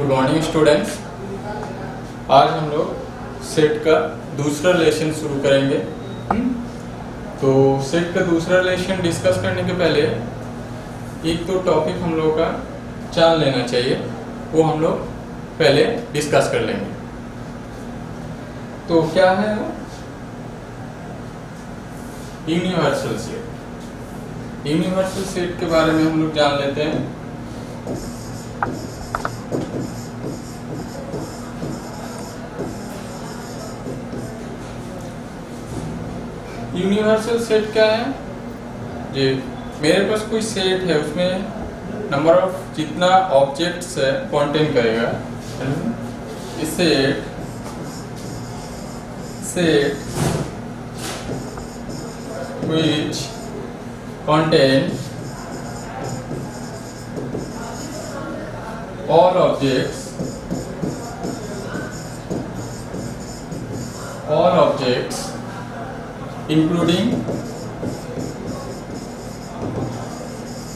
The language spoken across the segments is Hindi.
Good morning students. आज हम लोग सेट का दूसरा लेसन शुरू करेंगे। तो सेट का दूसरा लेसन डिस्कस करने के पहले एक तो टॉपिक हम लोग का जान लेना चाहिए, वो हम लोग पहले डिस्कस कर लेंगे। तो क्या है वो? Universal set. यूनिवर्सल सेट के बारे में हम लोग जान लेते हैं। यूनिवर्सल सेट क्या है? जी, मेरे पास कोई सेट है, उसमें नंबर ऑफ जितना ऑब्जेक्ट्स है कंटेन करेगा। इस set which contain all objects including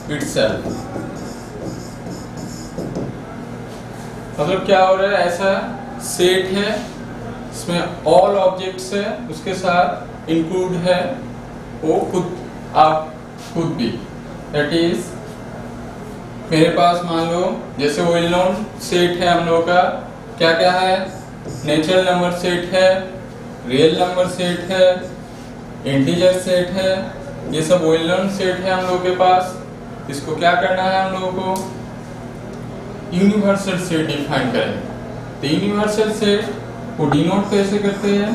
itself। मतलब क्या हो रहा है? ऐसा सेट है, इसमें ऑल ऑब्जेक्ट्स है, उसके साथ इंक्लूड है वो खुद, आप खुद भी। दैट इज मेरे पास मान लो जैसे वेल नोन सेट है हम लोग का, क्या क्या है? नेचुरल नंबर सेट है, रियल नंबर सेट है, इंटीजर सेट है, ये सब वेल नोन सेट है हम लोग के पास। इसको क्या करना है हम लोगों को? यूनिवर्सल सेट डिफाइन करेंगे। तो यूनिवर्सल सेट को डिनोट कैसे करते हैं?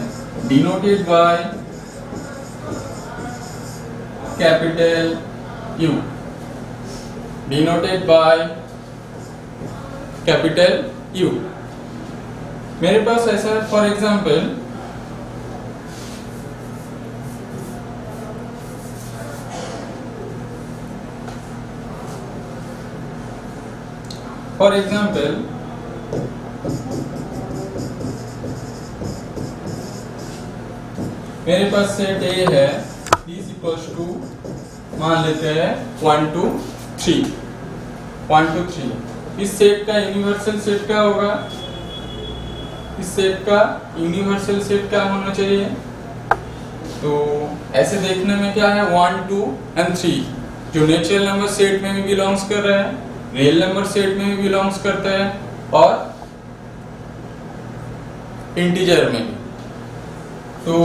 Denoted by capital you. Denoted by capital you. मेरे पास ऐसा है, फॉर एग्जाम्पल मेरे पास सेट ए है, इज इक्वल्स टू मान लेते हैं 1 2 3। 1 2 3 इस सेट का यूनिवर्सल सेट क्या होगा? इस सेट का यूनिवर्सल सेट क्या होना चाहिए? तो ऐसे देखने में क्या है, 1 2 और 3 जो नेचुरल नंबर सेट में भी बिलोंग्स कर रहे हैं, रियल नंबर सेट में भी बिलोंग्स करते हैं, और इंटीजर में भी। तो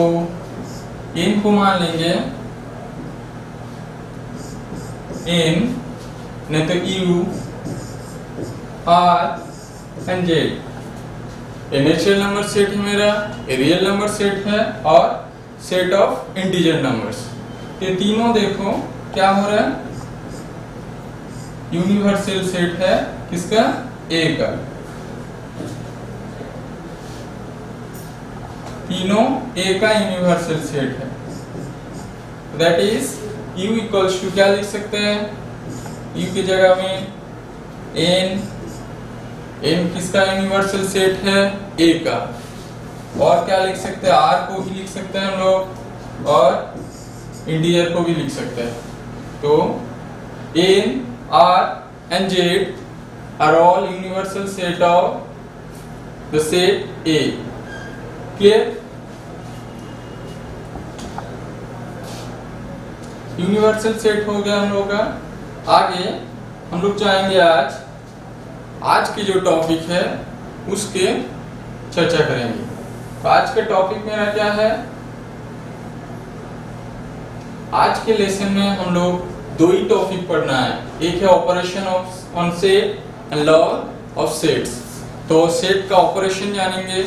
इनको मान लेंगे इन, नहीं तो यू, आर एंड जेड। ये नेचुरल नंबर सेट है मेरा, ये रियल नंबर सेट है, और सेट ऑफ इंटीजर नंबर्स। ये तीनों देखो क्या हो रहा है? यूनिवर्सल सेट है किसका? ए का। तीनों ए का यूनिवर्सल सेट है। That is U equals to क्या लिख सकते हैं? U की जगह में n किसका यूनिवर्सल सेट है? A का। और क्या लिख सकते हैं? R को भी लिख सकते हैं हम लोग, और इंटीजर को भी लिख सकते हैं। तो n, R and Z are all universal set of the set A। Clear? Universal set हो गया हम लोग का। आगे हम लोग जाएंगे आज की जो टॉपिक है उसके चर्चा करेंगे। तो आज के टॉपिक मेरा क्या है? आज के लेसन में हम लोग दो ही टॉपिक पढ़ना है। एक है operation on set and law of sets. तो सेट का ऑपरेशन जानेंगे,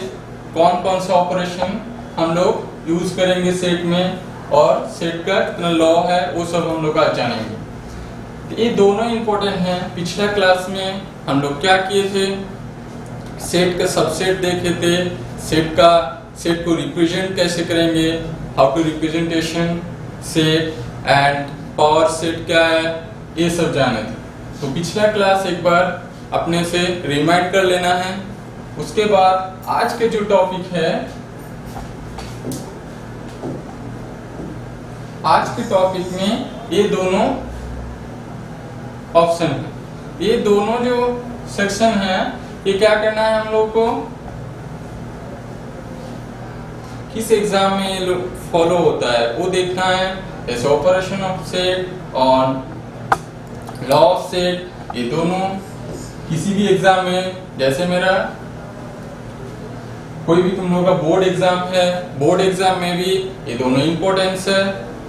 कौन कौन सा ऑपरेशन हम लोग यूज करेंगे सेट में, और सेट का कितना लॉ है वो सब हम लोग आज जानेंगे। तो ये दोनों इंपॉर्टेंट हैं। पिछला क्लास में हम लोग क्या किए थे? सेट का सबसेट देखे थे, सेट को रिप्रेजेंट कैसे करेंगे, how to representation set, and power set क्या है, ये सब जाने थे। तो पिछला क्लास एक बार अपने से रिमाइंड कर लेना है। उसके बाद आज के जो टॉपिक है, आज के टॉपिक में ये दोनों ऑप्शन है, ये दोनों जो सेक्शन है ये क्या करना है हम लोग को, किस एग्जाम में ये फॉलो होता है वो देखना है। जैसे ऑपरेशन ऑफ सेट और लॉ ऑफ सेट, ये दोनों किसी भी एग्जाम में, जैसे मेरा कोई भी तुम लोगों का बोर्ड एग्जाम है, बोर्ड एग्जाम में भी ये दोनों इंपॉर्टेंस है,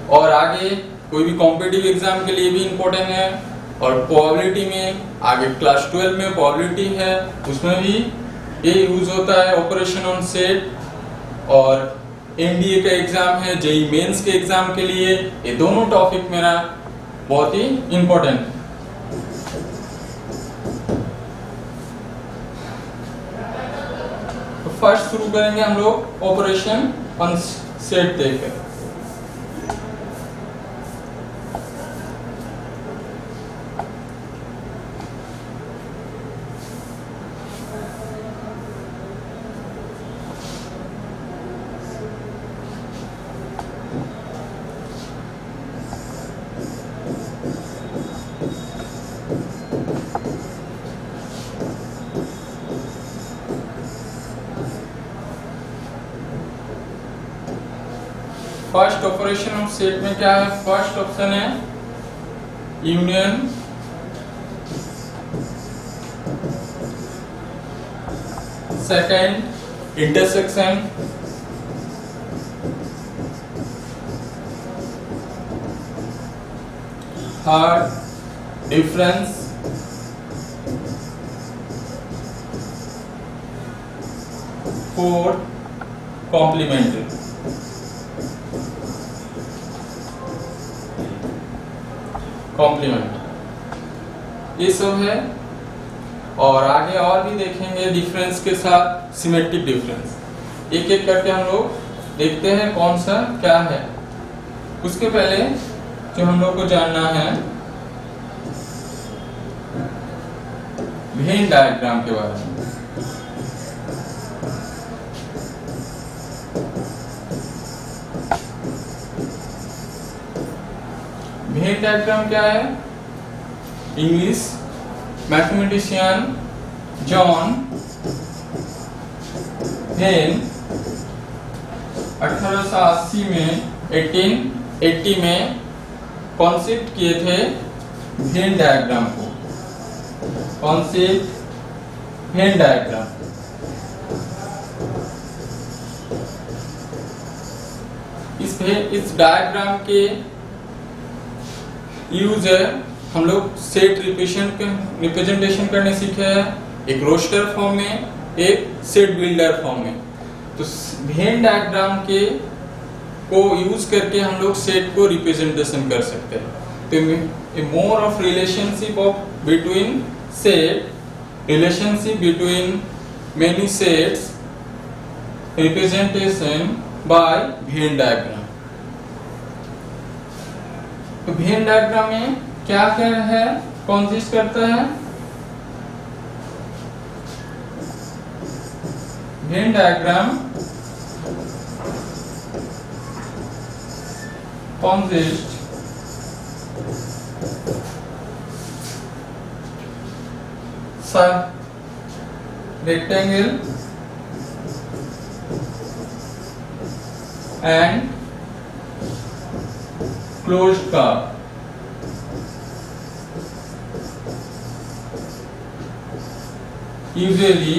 और आगे कोई भी कॉम्पिटिटिव एग्जाम के लिए भी इंपॉर्टेंट है, और प्रोबेबिलिटी में आगे क्लास 12 में प्रोबेबिलिटी है, उसमें भी ये यूज होता है ऑपरेशन ऑन सेट। और एनडीए का एग्जाम है, जेईई मेंस के एग्जाम के लिए ये दोनों टॉपिक मेरा बहुत ही इंपॉर्टेंट है। तो फर्स्ट शुरू करेंगे हम लोग ऑपरेशन ऑन सेट देखकर। फर्स्ट ऑपरेशन ऑफ सेट में क्या है, फर्स्ट ऑप्शन है union, second intersection, third difference, fourth complementary. Complement ये सब है, और आगे और भी देखेंगे डिफरेंस के साथ सिमेट्रिक डिफरेंस। एक एक करके हम लोग देखते हैं कौन सा क्या है। उसके पहले जो हम लोग को जानना है वेन डायग्राम के बारे में। वेन डायग्राम क्या है, इंग्लिश मैथमेटिशियन जॉन वेन 1880 में 1880 में कॉन्सेप्ट किए थे वेन डायग्राम को। कॉन्सेप्ट वेन डायग्राम, इस डायग्राम के यूज है, हम लोग सेट रिप्रेजेंटेशन करने सीखे हैं, एक रोस्टर फॉर्म में, एक सेट बिल्डर फॉर्म में। तो वेन डायग्राम के को यूज करके हम लोग सेट को रिप्रेजेंटेशन कर सकते हैं। तो more of relationship of between set, relationship between many sets, representation bye Venn diagram. तो वेन डायग्राम में क्या क्या है, कंसिस्ट करता है, Venn diagram consist rectangle and closed curve. Usually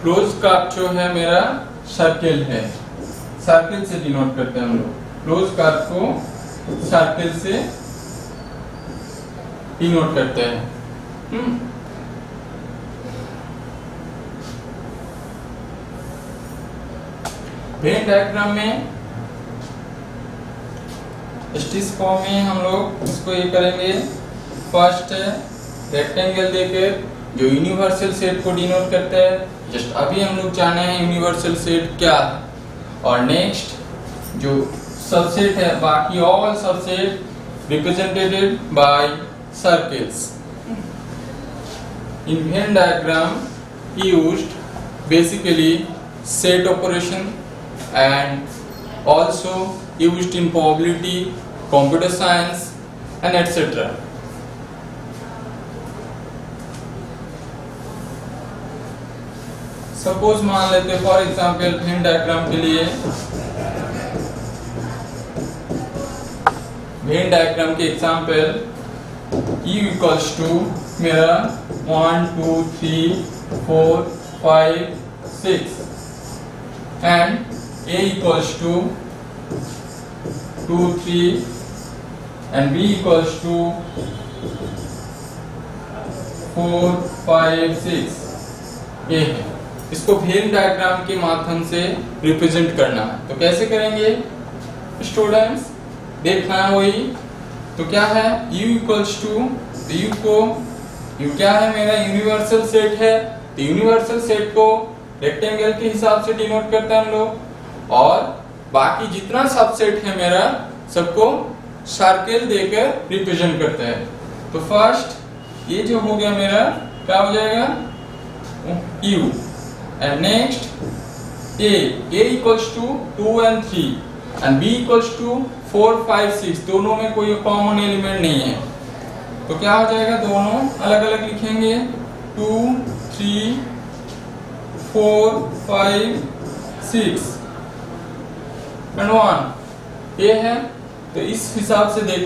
close curve जो है मेरा सर्किल है, सर्किल से डिनोट करते हैं हम लोग। क्लोज कर्व को सर्किल से डिनोट करते हैं। वेन डायग्राम में स्टिच फॉर्म में हम लोग इसको ये करेंगे, फर्स्ट रेक्टेंगल देकर जो यूनिवर्सल सेट को डिनोट करते हैं। जस्ट अभी हम लोग जाने हैं यूनिवर्सल सेट क्या है, और नेक्स्ट जो सबसेट है, बाकी all subset represented by circles. In Venn diagram used basically set operation and also used in probability computer science and etcetera. Suppose मान लेते हैं फॉर एग्जांपल वेन डायग्राम के लिए, वेन डायग्राम के एग्जांपल U इक्वल्स टू मेरा 1 2 3 4 5 6 and A equals to 2 3 and B equals to 4 5 6 ये है। इसको वेन डायग्राम के माध्यम से रिप्रेजेंट करना है। तो कैसे करेंगे स्टूडेंट्स, देखना है वही। तो क्या है U इक्वल्स टू, U को U क्या है मेरा यूनिवर्सल सेट है, तो यूनिवर्सल सेट को रेक्टेंगल के हिसाब से डिनोट करते हैं हम लोग, और बाकी जितना सबसेट है मेरा सबको सर्कल देकर रिप्रेजेंट करते हैं। तो फर्स्ट ये जो हो गया मेरा क्या हो जाएगा U, and next A equals to 2 and 3 and B equals to 4 5 6, दोनों में कोई कॉमन एलिमेंट नहीं है। तो क्या हो जाएगा, दोनों अलग अलग लिखेंगे 2 3 4 5 6 एंड 1 ये है। तो इस हिसाब से देख,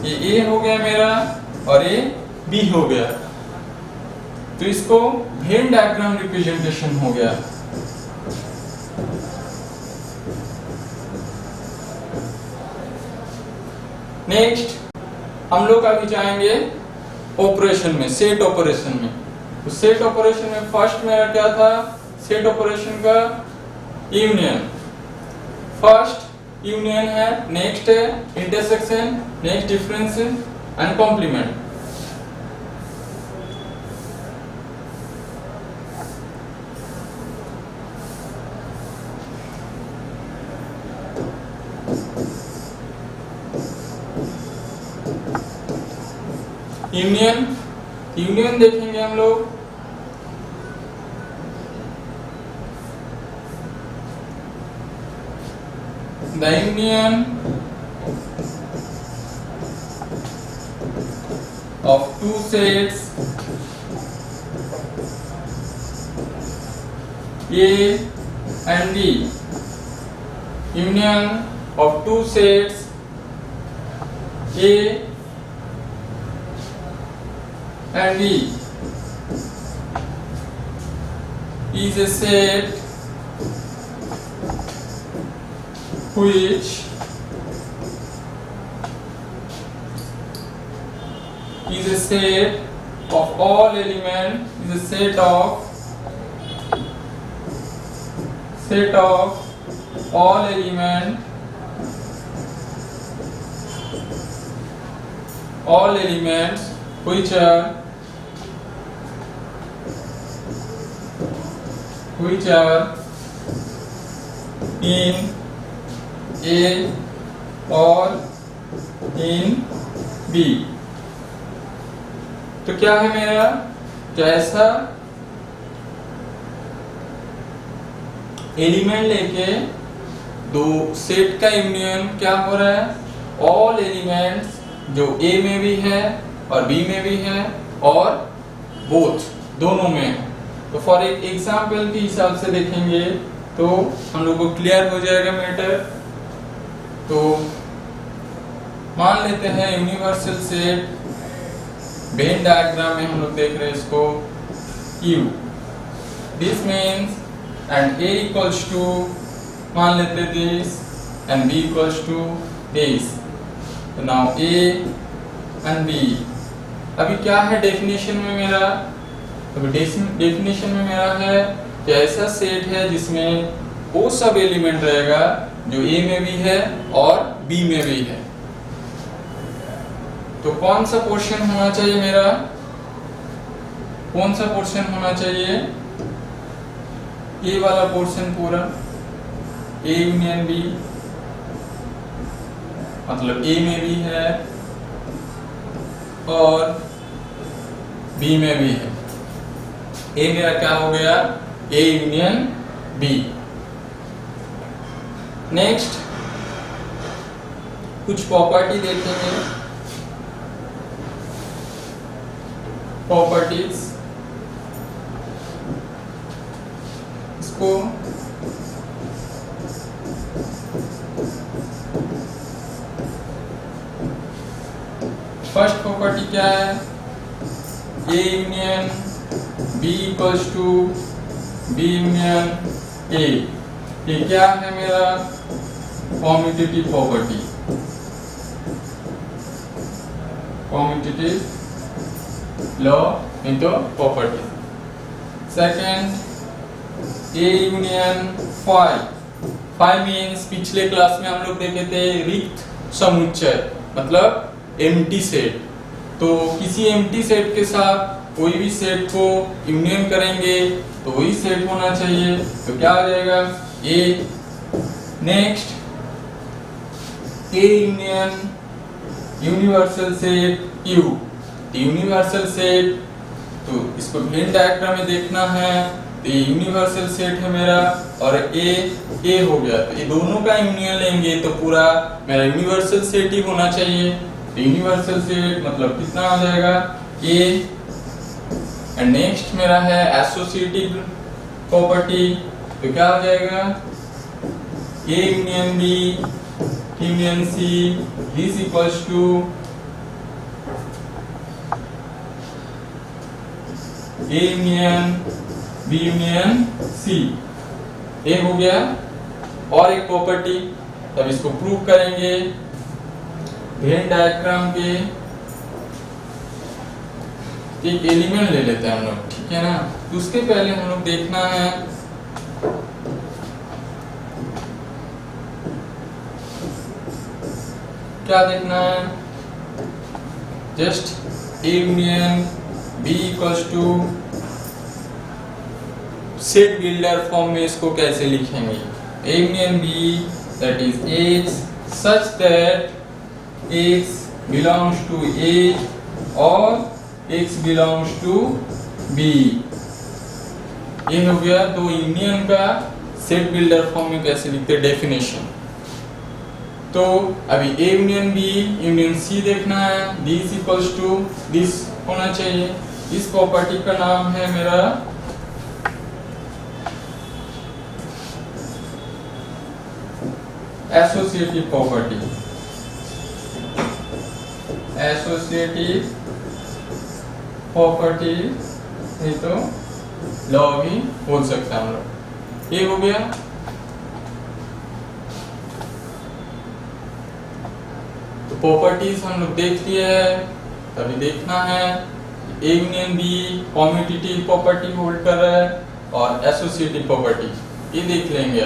ये A हो गया मेरा और ये B हो गया। तो इसको वेन डायग्राम रिप्रेजेंटेशन हो गया। नेक्स्ट हम लोग अभी जाएंगे ऑपरेशन में, सेट ऑपरेशन में। तो सेट ऑपरेशन में फर्स्ट मेरा क्या था, सेट ऑपरेशन का यूनियन, फर्स्ट यूनियन है, नेक्स्ट है intersection, next difference and complement. Union देखेंगे हम लोग। The union of two sets A and B, union of two sets A and B is a set which is a set of all elements, is a set of all elements which are in A or in B। तो क्या है मेरा, जैसा एलिमेंट लेके दो सेट का यूनियन क्या हो रहा है, ऑल एलिमेंट्स जो A में भी है और B में भी है और बोथ दोनों में है। तो फॉर एक एग्जाम्पल के हिसाब से देखेंगे तो हम लोग को क्लियर हो जाएगा मैटर। तो मान लेते हैं यूनिवर्सल सेट, वेन डायग्राम में हम लोग देख रहे हैं इसको U, this means and A equals to, मान लेते this and B equals to this. तो नाउ A एंड B, अभी क्या है डेफिनेशन में मेरा, तो डेफिनेशन में मेरा है कि ऐसा सेट है जिसमें वो सब एलिमेंट रहेगा जो A में भी है और B में भी है। तो कौन सा पोर्शन होना चाहिए मेरा, कौन सा पोर्शन होना चाहिए, A वाला पोर्शन पूरा, A यूनियन B, मतलब A में भी है और B में भी है। A मेरा क्या हो गया, A यूनियन B। नेक्स्ट कुछ प्रॉपर्टी देखेंगे, प्रॉपर्टीज। इसको फर्स्ट प्रॉपर्टी क्या है, A union B equals to B union A. ये क्या है मेरा commutative property, commutative law into property। Second A union phi means पिछले क्लास में हम लोग देखे थे रिक्त समुच्चय, मतलब एम्प्टी सेट। तो किसी एम्प्टी सेट के साथ कोई भी सेट को यूनियन करेंगे तो वही सेट होना चाहिए, तो क्या हो जाएगा A. Next A union universal set U, universal set, तो इसको वेन डायग्राम में देखना है, तो ये यूनिवर्सल सेट है मेरा और ए हो गया, तो ये दोनों का यूनियन लेंगे तो पूरा मेरा यूनिवर्सल सेट ही होना चाहिए। तो यूनिवर्सल सेट मतलब कितना हो जाएगा ए। एंड नेक्स्ट मेरा है एसोसिएटिव प्रॉपर्टी, तो क्या हो जाएगा A union B union C is equals to A union B union C. A हो गया। और एक प्रॉपर्टी, तब इसको प्रूव करेंगे वेन डायग्राम के एक एलिमेंट ले लेते हैं हम लोग, ठीक है ना। तो उसके पहले हम लोग देखना है क्या देखना है, just A union B equals to set builder form में इसको कैसे लिखेंगे, A union B that is X such that X belongs to A और एक्स बिलोंग्स टू बी। ये हो गया दो यूनियन का सेट बिल्डर फॉर्म में कैसे लिखते हैं डेफिनेशन। तो अभी A union B union C देखना है, दिस इक्वल्स टू दिस होना चाहिए। इस प्रॉपर्टी का नाम है मेरा एसोसिएटिव प्रॉपर्टी, एसोसिएटिव प्रॉपर्टी नहीं तो लॉ भी बोल सकते हैं हम लोग। ये हो गया। तो प्रॉपर्टीज हम लोग देख लिए है, तभी देखना है A union B commutative property hold कर रहा है और एसोसिएटिव प्रॉपर्टी ये देख लेंगे।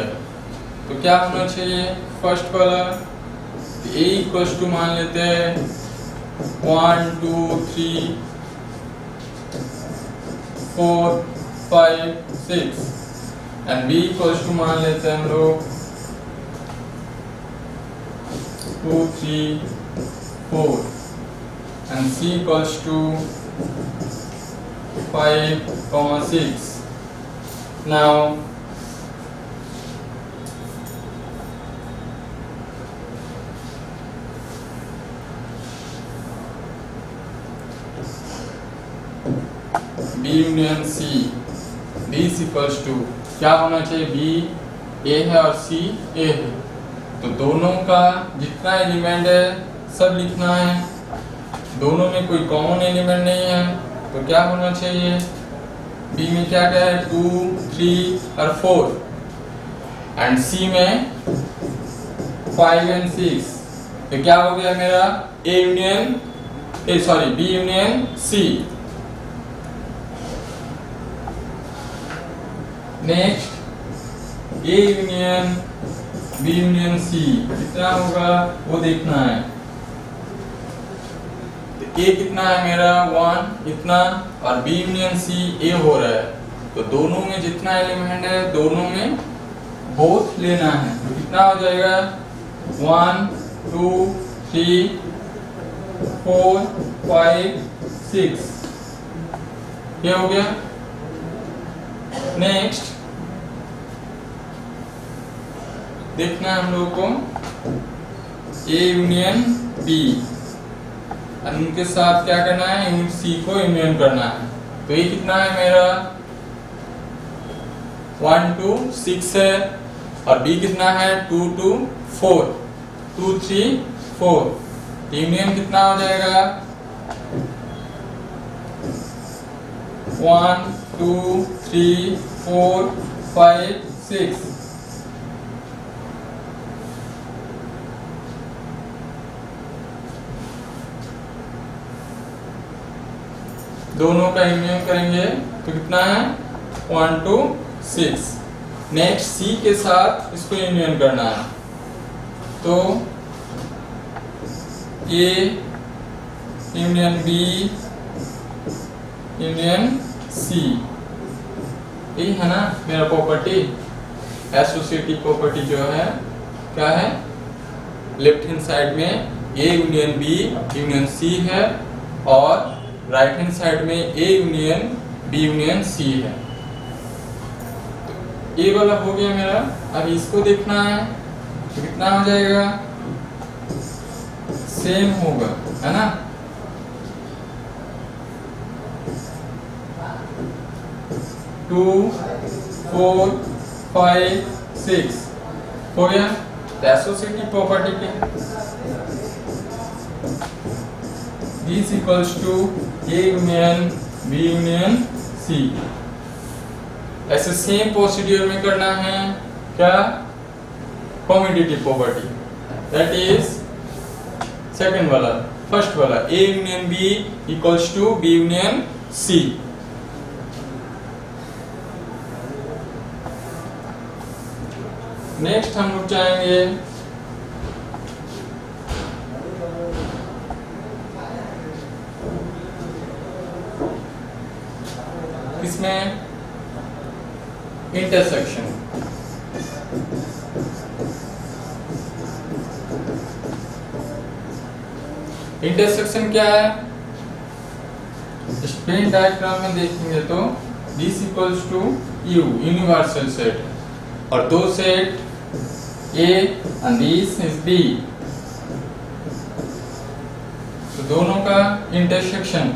तो क्या होना चाहिए फर्स्ट वाला, ए इक्वल्स टू मान लेते हैं 1 2 3 4 5 6 एंड बी इक्वल्स टू मान लेते हैं हम लोग 2 3 4 and C equals to 5 6। Now B union C this equals to क्या होना चाहिए, बी ए है और सी ए है, तो दोनों का जितना एलिमेंट है सब लिखना है। दोनों में कोई कॉमन एलिमेंट नहीं है, तो क्या होना चाहिए, बी में क्या क्या है 2 3 और 4 एंड सी में 5 एंड 6। तो क्या हो गया मेरा A union B union C. Next A union B union C कितना होगा वो देखना है। तो ए कितना है मेरा 1 इतना और बी यूनियन सी ए हो रहा है, तो दोनों में जितना एलिमेंट है दोनों में बोथ लेना है, तो कितना हो जाएगा 1 2 3 4 5 6 ये हो गया। नेक्स्ट देखना है हम लोगों को ए यूनियन बी, उनके साथ क्या करना है, सी को यूनियन करना है। तो ये कितना है मेरा 1 2 6 है, और बी कितना है 2 2 4 2 3 4। यूनियन कितना हो जाएगा 1 2 3 4 5 6। दोनों का यूनियन करेंगे तो कितना है 1 2 6। नेक्स्ट सी के साथ इसको यूनियन करना है, तो A union B union C, यही है ना मेरा प्रॉपर्टी। एसोसिएटिव प्रॉपर्टी जो है क्या है, लेफ्ट हैंड साइड में A union B union C है, और राइट हैंड साइड में A union B union C है। तो ए वाला हो गया मेरा। अब इसको देखना है तो कितना हो जाएगा, सेम होगा, है ना। टू 4 5 6 हो गया। एसोसिएटिव प्रॉपर्टी के this equals to A union B union C. ऐसे सेम प्रोसीड्यूर में करना है क्या, commutative property, that is second वाला। फर्स्ट वाला A union B equals to B union C. Next हम लोग चाहेंगे इसमें इंटरसेक्शन। इंटरसेक्शन क्या है, स्पेन डायग्राम में देखेंगे तो this equals to U universal set, और दो set A and this is B, तो दोनों का इंटरसेक्शन।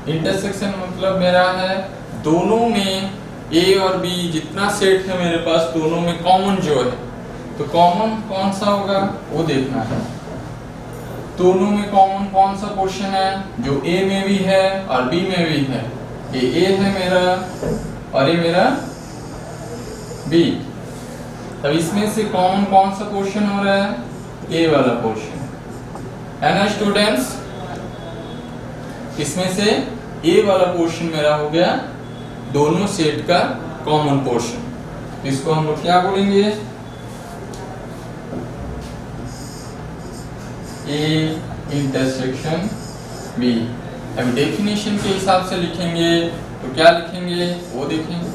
इंटरसेक्शन मतलब मेरा है दोनों में A और B जितना सेट है मेरे पास, दोनों में कॉमन जो है, तो कॉमन कौन सा होगा वो देखना है। दोनों में कॉमन कौन सा पोर्शन है, जो A में भी है और B में भी है। ये A है मेरा और ये मेरा B। अब इसमें से कॉमन कौन सा पोर्शन हो रहा है, ए वाला पोर्शन, है ना स्टूडेंट्स। इसमें से ए वाला पोर्शन मेरा हो गया दोनों सेट का कॉमन पोर्शन, तो इसको हम लोग क्या बोलेंगे, ए इंटरसेक्शन बी। अब डेफिनेशन के हिसाब से लिखेंगे तो क्या लिखेंगे वो देखेंगे।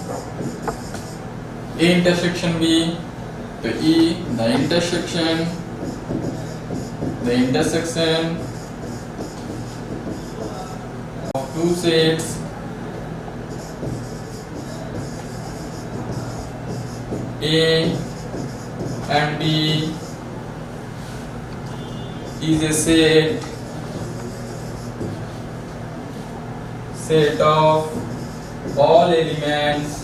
ए इंटरसेक्शन बी, तो E the intersection of two sets A and B is a set of all elements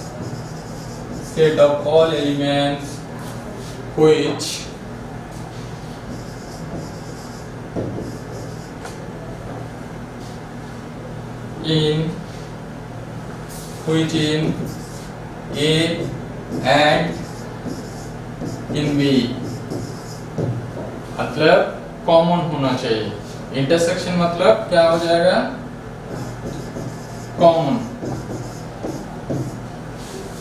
which in A and in B, मतलब कॉमन होना चाहिए। इंटरसेक्शन मतलब क्या हो जाएगा, कॉमन,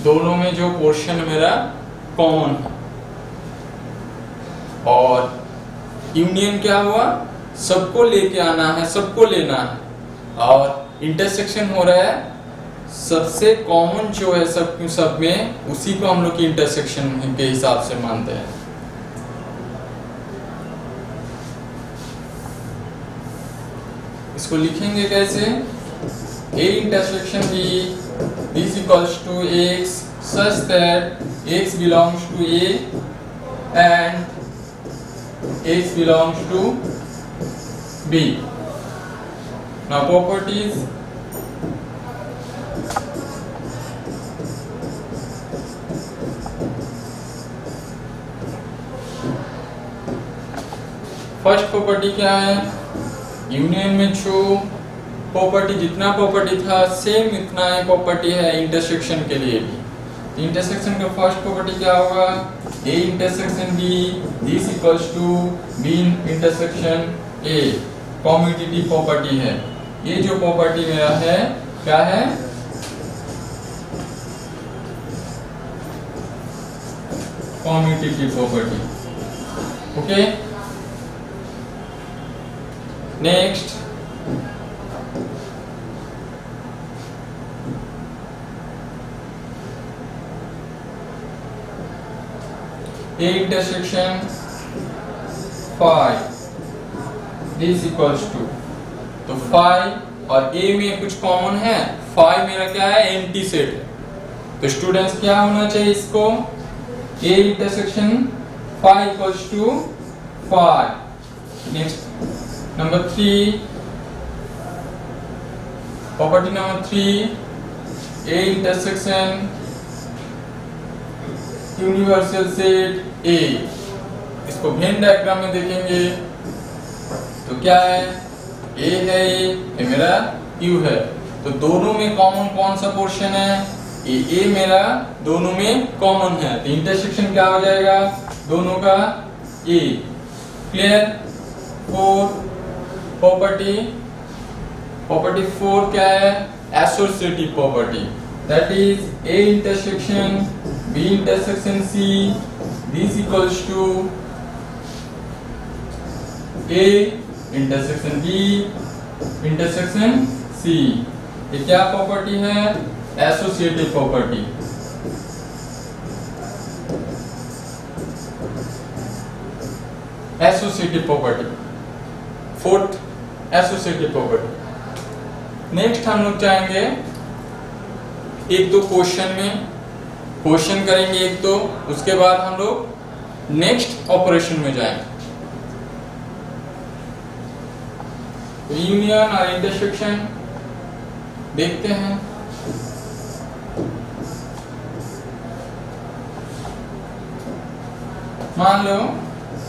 दोनों में जो पोर्शन मेरा कॉमन है। और यूनियन क्या हुआ, सबको लेके आना है, सबको लेना है, और इंटरसेक्शन हो रहा है सबसे कॉमन जो है सब में, उसी को हम लोग की इंटरसेक्शन के हिसाब से मानते हैं। इसको लिखेंगे कैसे, A intersection B this equals to X such that X belongs to A and X belongs to B. Now properties. First property क्या है? यूनियन में जो प्रॉपर्टी, जितना प्रॉपर्टी था सेम इतना ही प्रॉपर्टी है इंटरसेक्शन के लिए भी। इंटरसेक्शन का फर्स्ट प्रॉपर्टी क्या होगा? A intersection B, this equals to B intersection A। Commutative property है। ये जो प्रॉपर्टी मेरा है क्या है? Commutative property. Okay, next A intersection phi this equals to, तो phi और A में कुछ कॉमन है। phi मेरा क्या है? एम्प्टी सेट है। तो स्टूडेंट्स क्या होना चाहिए इसको? A intersection phi equals to phi। Next number 3, property number 3, A intersection universal set A। इसको वेन डायग्राम में देखेंगे तो क्या है? A है, ये मेरा Q है। तो दोनों में कॉमन कौन सा पोर्शन है? A मेरा दोनों में कॉमन है, तो इंटरसेक्शन क्या हो जाएगा दोनों का? A। क्लियर? 4 प्रॉपर्टी, प्रॉपर्टी 4 क्या है? Associative property, that is A intersection B intersection C, this equals to A intersection B intersection C। ये क्या प्रॉपर्टी है? Associative property. Associative property, fourth associative property. Next हम लोग जाएंगे एक दो क्वेश्चन में, क्वेश्चन करेंगे एक दो, उसके बाद हम लोग नेक्स्ट ऑपरेशन में जाएंगे। यूनियन और इंटरसेक्शन देखते हैं। मान लो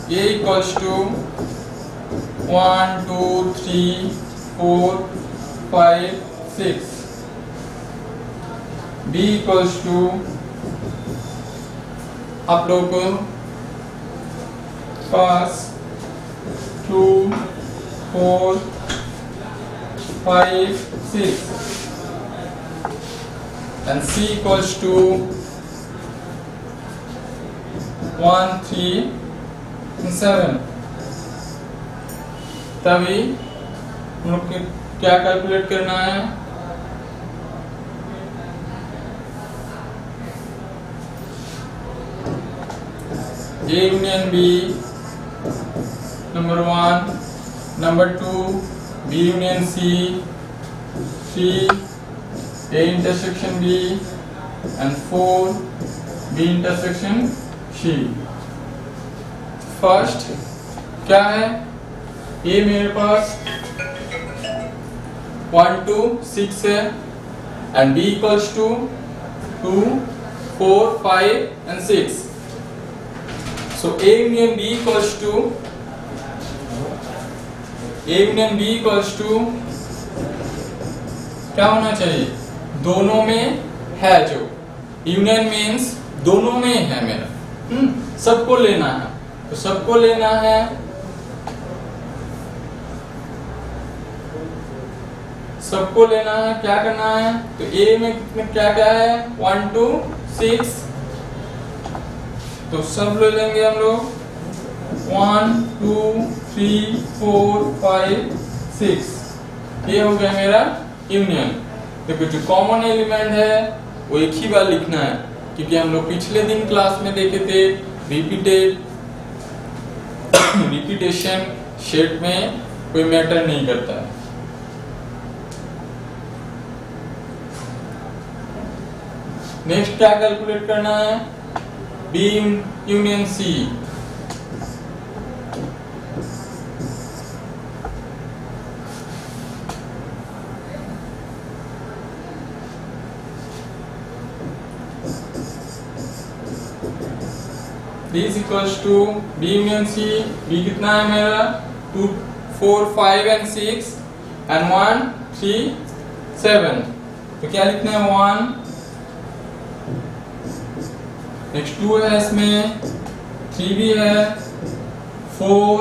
A equals to 1 2 3 4 5 6, B equals to, आप लोग को पास 2 4 5 6 and C equals to 1 3 and 7। तभी हम लोग को क्या कैलकुलेट करना है? A union B number 1, number 2 B union C, 3 A intersection B and 4 B intersection C। First क्या है? A मेरे पास 1 2 6 है and B equals to 2 4 5 and 6। So A union B equals to क्या होना चाहिए? दोनों में है जो। यूनियन मीन्स दोनों में है मेरा। सबको लेना है, तो सबको लेना है, सबको लेना है। क्या करना है? तो A में क्या क्या है? 1 2 6, तो सब ले लेंगे हम लोग 1 2 3 4 5 6। ये हो गया मेरा यूनियन। देखो जो कॉमन एलिमेंट है वो एक ही बार लिखना है, क्योंकि हम लोग पिछले दिन क्लास में देखे थे रिपीटेशन शेड में कोई मैटर नहीं करता है। नेक्स्ट क्या कैलकुलेट करना है? B union C। This equals to B union C. B कितना है मेरा 2 4 5 एंड 6 एंड 1 3 7। तो क्या लिखना है 1, नेक्स्ट 2 है इसमें, 3 भी है, 4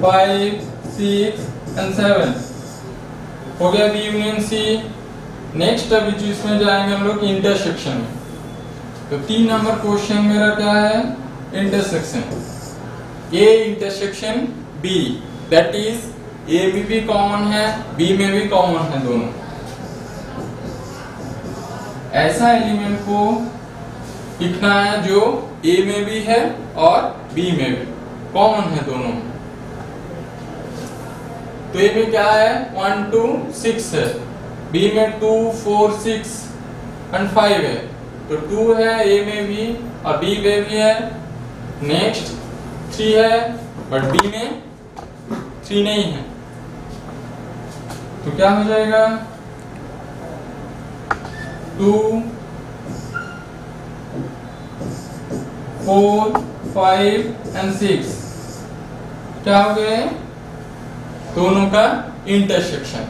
5 6 एंड 7 हो गया बी यूनियन सी। नेक्स्ट अभी जो इसमें जाएंगे हम लोग इंटरसेक्शन में। तो 3 नंबर क्वेश्चन मेरा क्या है, intersection A intersection B, that is A में भी कॉमन है बी में भी कॉमन है दोनों। ऐसा एलिमेंट को लिखना है जो ए में भी है और बी में भी कॉमन है दोनों। तो ए में क्या है 1 2 6 है, बी में 2 4 6 एंड 5 है। तो 2 है ए में भी और बी में भी है। नेक्स्ट 3 है बट बी में 3 नहीं है। तो क्या हो जाएगा 2 4 5 एंड 6 क्या हो गए दोनों का इंटरसेक्शन।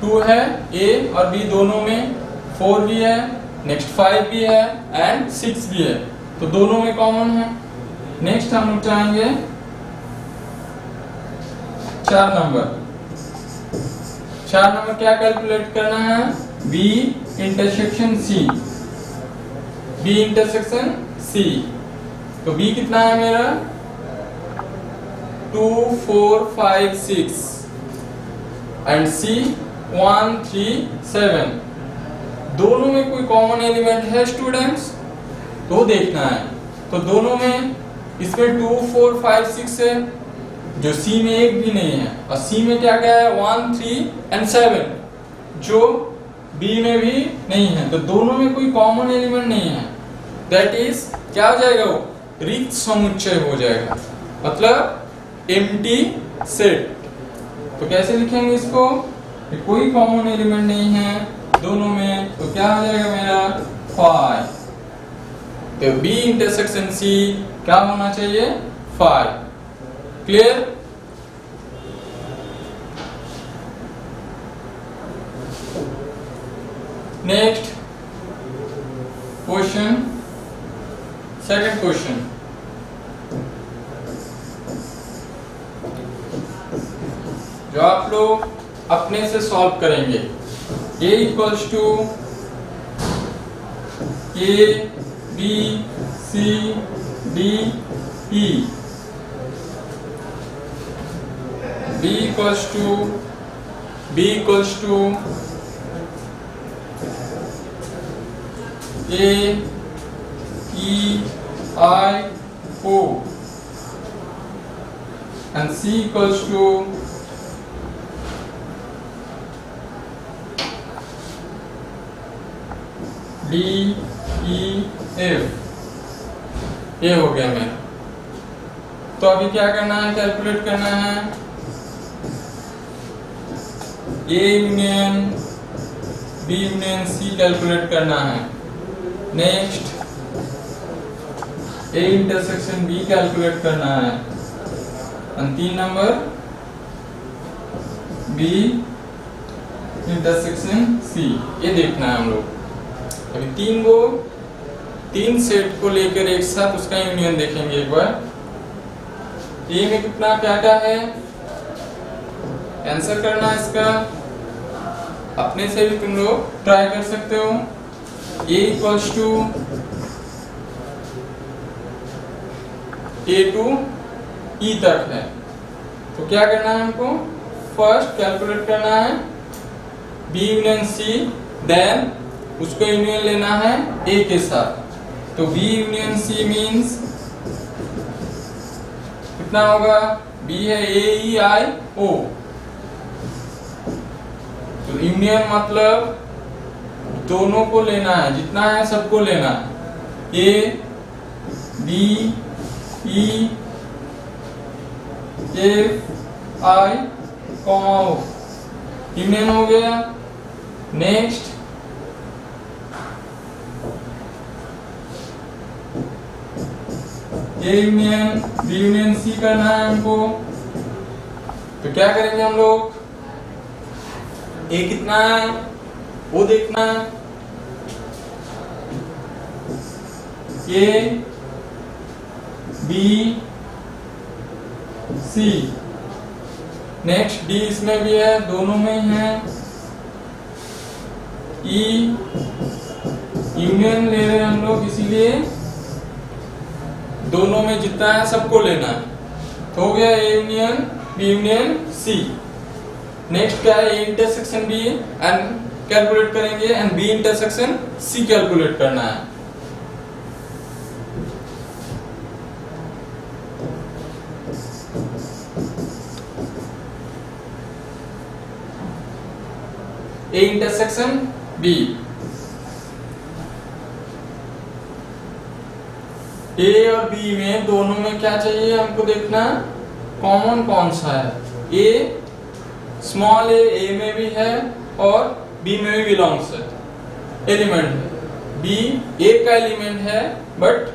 2 है ए और बी दोनों में, 4 भी है, नेक्स्ट 5 भी है एंड 6 भी है, तो दोनों में कॉमन है। नेक्स्ट हम लोग चाहेंगे 4 नंबर। 4 नंबर क्या कैलकुलेट करना है, B intersection C. B intersection C, तो बी कितना है मेरा 2 4 5 6 एंड सी 1 3 7। दोनों में कोई कॉमन एलिमेंट है स्टूडेंट्स, तो देखना है। तो दोनों में इसमें 2 4 5 6 है, जो सी में एक भी नहीं है, और सी में क्या क्या है 1 3 एंड 7 जो बी में भी नहीं है। तो दोनों में कोई कॉमन एलिमेंट नहीं है, दैट इज क्या हो जाएगा वो रिक्त समुच्चय हो जाएगा, मतलब एम्प्टी सेट। तो कैसे लिखेंगे इसको, कोई कॉमन एलिमेंट नहीं है दोनों में, तो क्या हो जाएगा मेरा 5। तो बी इंटरसेक्शन सी क्या होना चाहिए 5। Clear. Next question, second question. जो आप लोग अपने से सॉल्व करेंगे, a equals to A B C D E, b equals to a e I o and c equals to D E F। ये हो गया मेरा। तो अभी क्या करना है, कैलकुलेट करना है A union B union C calculate करना है। Next A intersection B calculate करना है। और 3 नंबर B इंटरसेक्शन C, ये देखना है हम लोग। अभी 3 सेट को लेकर एक साथ उसका यूनियन देखेंगे एक बार। ए में कितना क्या क्या है, आंसर करना है इसका। अपने से भी तुम लोग ट्राई कर सकते हो। ए इक्वल्स टू ए टू ई तक है, तो क्या करना है हमको, फर्स्ट कैलकुलेट करना है बी यूनियन सी, देन उसको यूनियन लेना है ए के साथ। तो बी यूनियन सी मींस कितना होगा, बी है ए ई आई ओ, तो यूनियन मतलब दोनों को लेना है, जितना है सबको लेना है। A B E F I comma O, union हो गया। Next A union B union C करना है हमको। तो क्या करेंगे हम लोग, ए कितना है वो देखना है, A B C. Next D इसमें भी है, दोनों में ही है। ई यूनियन ले रहे हैं हम लोग, इसीलिए दोनों में जितना है सबको लेना है। तो हो गया A union B union C. Next क्या है, A intersection B and calculate करेंगे and B intersection C calculate करना है। ए इंटरसेक्शन बी, ए और बी में दोनों में क्या चाहिए हमको देखना, कॉमन कौन सा है। ए स्मॉल ए में भी है और बी में भी बिलोंग्स है, एलिमेंट है। बी ए का एलिमेंट है बट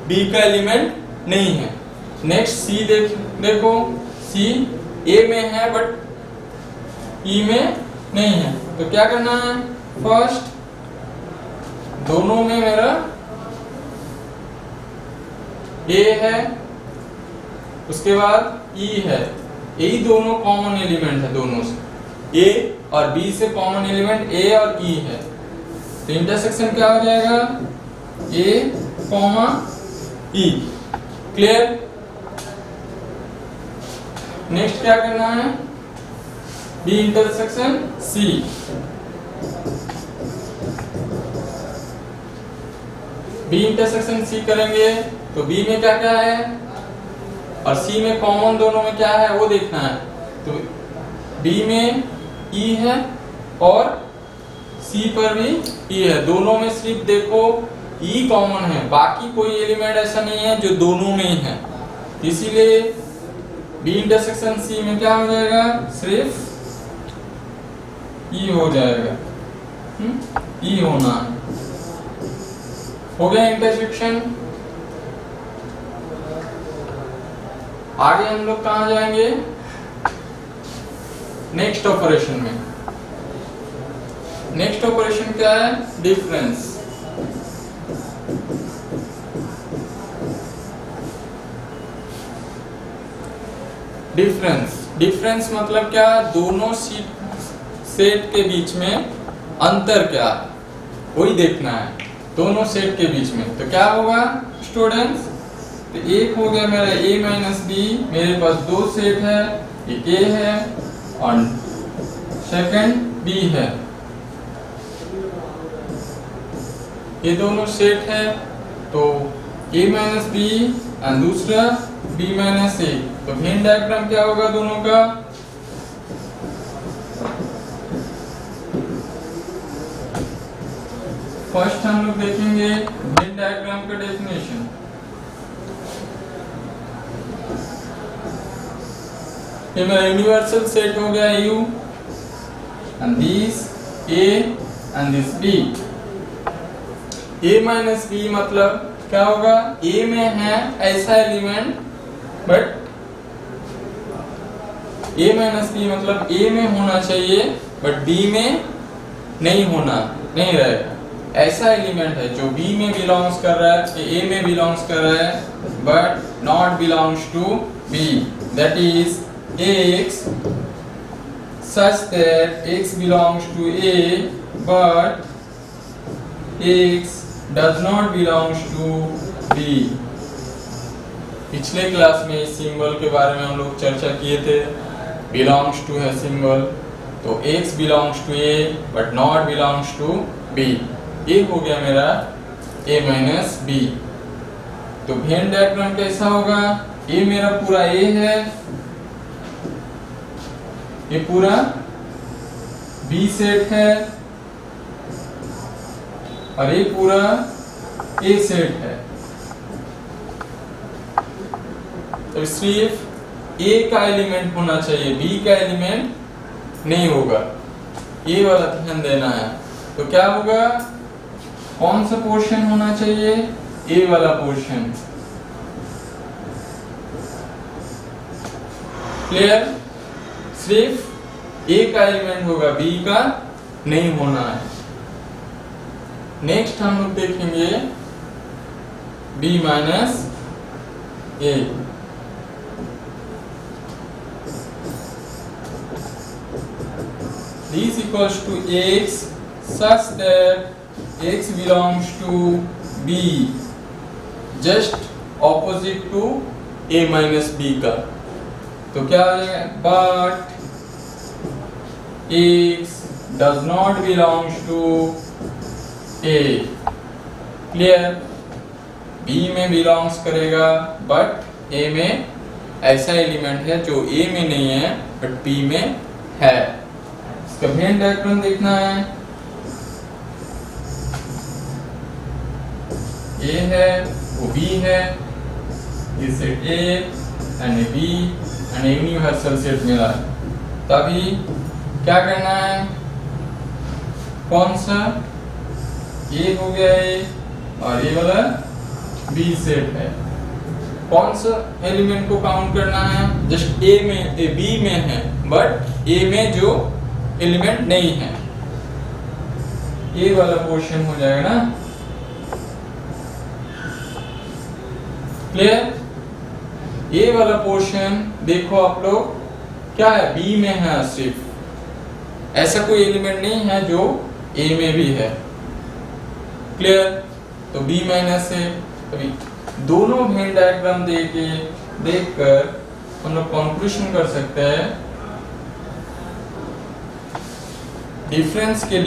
बी का एलिमेंट नहीं है। नेक्स्ट सी देखो सी ए में है बट ई में नहीं है। तो क्या करना है, फर्स्ट दोनों में मेरा ए है, उसके बाद ई है। यही दोनों कॉमन एलिमेंट है, दोनों से ए और बी से कॉमन एलिमेंट ए और ई है। तो इंटरसेक्शन क्या हो जाएगा, A comma E. Clear. Next क्या करना है, B intersection C. B intersection C करेंगे तो बी में क्या क्या है और सी में कॉमन दोनों में क्या है वो देखना है। तो बी में ई है और सी पर भी ई है, दोनों में सिर्फ देखो ई कॉमन है, बाकी कोई एलिमेंट ऐसा नहीं है जो दोनों में ही है। इसीलिए बी इंटरसेक्शन सी में क्या हो जाएगा, सिर्फ ई हो जाएगा, ई होना हो गया इंटरसेक्शन। आगे हम लोग कहां जाएंगे, नेक्स्ट ऑपरेशन में। नेक्स्ट ऑपरेशन क्या है, डिफरेंस। डिफरेंस मतलब क्या, दोनों सेट के बीच में अंतर क्या है वही देखना है, दोनों सेट के बीच में। तो क्या होगा स्टूडेंट्स, तो एक हो गया मेरा a माइनस बी, मेरे पास दो सेट है, एक a है और सेकंड b है। ये दोनों सेट है, तो a माइनस बी और दूसरा b माइनस a। तो वेन डायग्राम क्या होगा दोनों का, फर्स्ट हम लोग देखेंगे वेन डायग्राम का डेफिनेशन। ये मेरा यूनिवर्सल सेट हो गया U and this A and this B। A minus B मतलब क्या होगा, A में है ऐसा element but A minus B मतलब A में होना चाहिए बट B में नहीं रहेगा। ऐसा एलिमेंट है जो B में बिलोंग्स कर रहा है, A में बिलोंग्स कर रहा है but not belongs to B, दैट इज X such that X belongs to A but X does not belongs to B। पिछले क्लास में इस सिंबल के बारे में हम लोग चर्चा किए थे, belongs to है सिंबल, तो X belongs to A but not belongs to B। ये हो गया मेरा A माइनस B। तो वेन डायग्राम कैसा होगा, ये मेरा पूरा A है, ये पूरा B सेट है और ये पूरा A सेट है। तो सिर्फ A का एलिमेंट होना चाहिए, B का एलिमेंट नहीं होगा, ये वाला ध्यान देना है। तो क्या होगा, कौन सा पोर्शन होना चाहिए, A वाला पोर्शन। क्लियर? सिर्फ ए का एलिमेंट होगा, बी का नहीं होना है। नेक्स्ट हम लोग देखेंगे b minus A. This equals to x such that x belongs to b, just opposite to a minus b का। तो क्या है? But x does not belongs to a। Clear? b में बिलोंग्स करेगा, बट a में ऐसा एलिमेंट है जो a में नहीं है बट b में है। इसका वेन डायग्राम देखना है। a है, वो b है, ये set a and b and universal set मिला है। तभी क्या करना है? कौन सा? ये हो गया a और ये वाला b सेट है। कौन सा एलिमेंट को काउंट करना है? जस्ट a में, b में है बट a में जो एलिमेंट नहीं है, ये वाला पोर्शन हो जाएगा ना। क्लियर? ये वाला पोर्शन देखो आप लोग, क्या है? b में है सिर्फ, ऐसा कोई एलिमेंट नहीं है जो a में भी है। क्लियर? तो b माइनस है। अभी दोनों वेन डायग्राम देखकर हम लोग कंक्लूजन कर सकते हैं, डिफरेंस के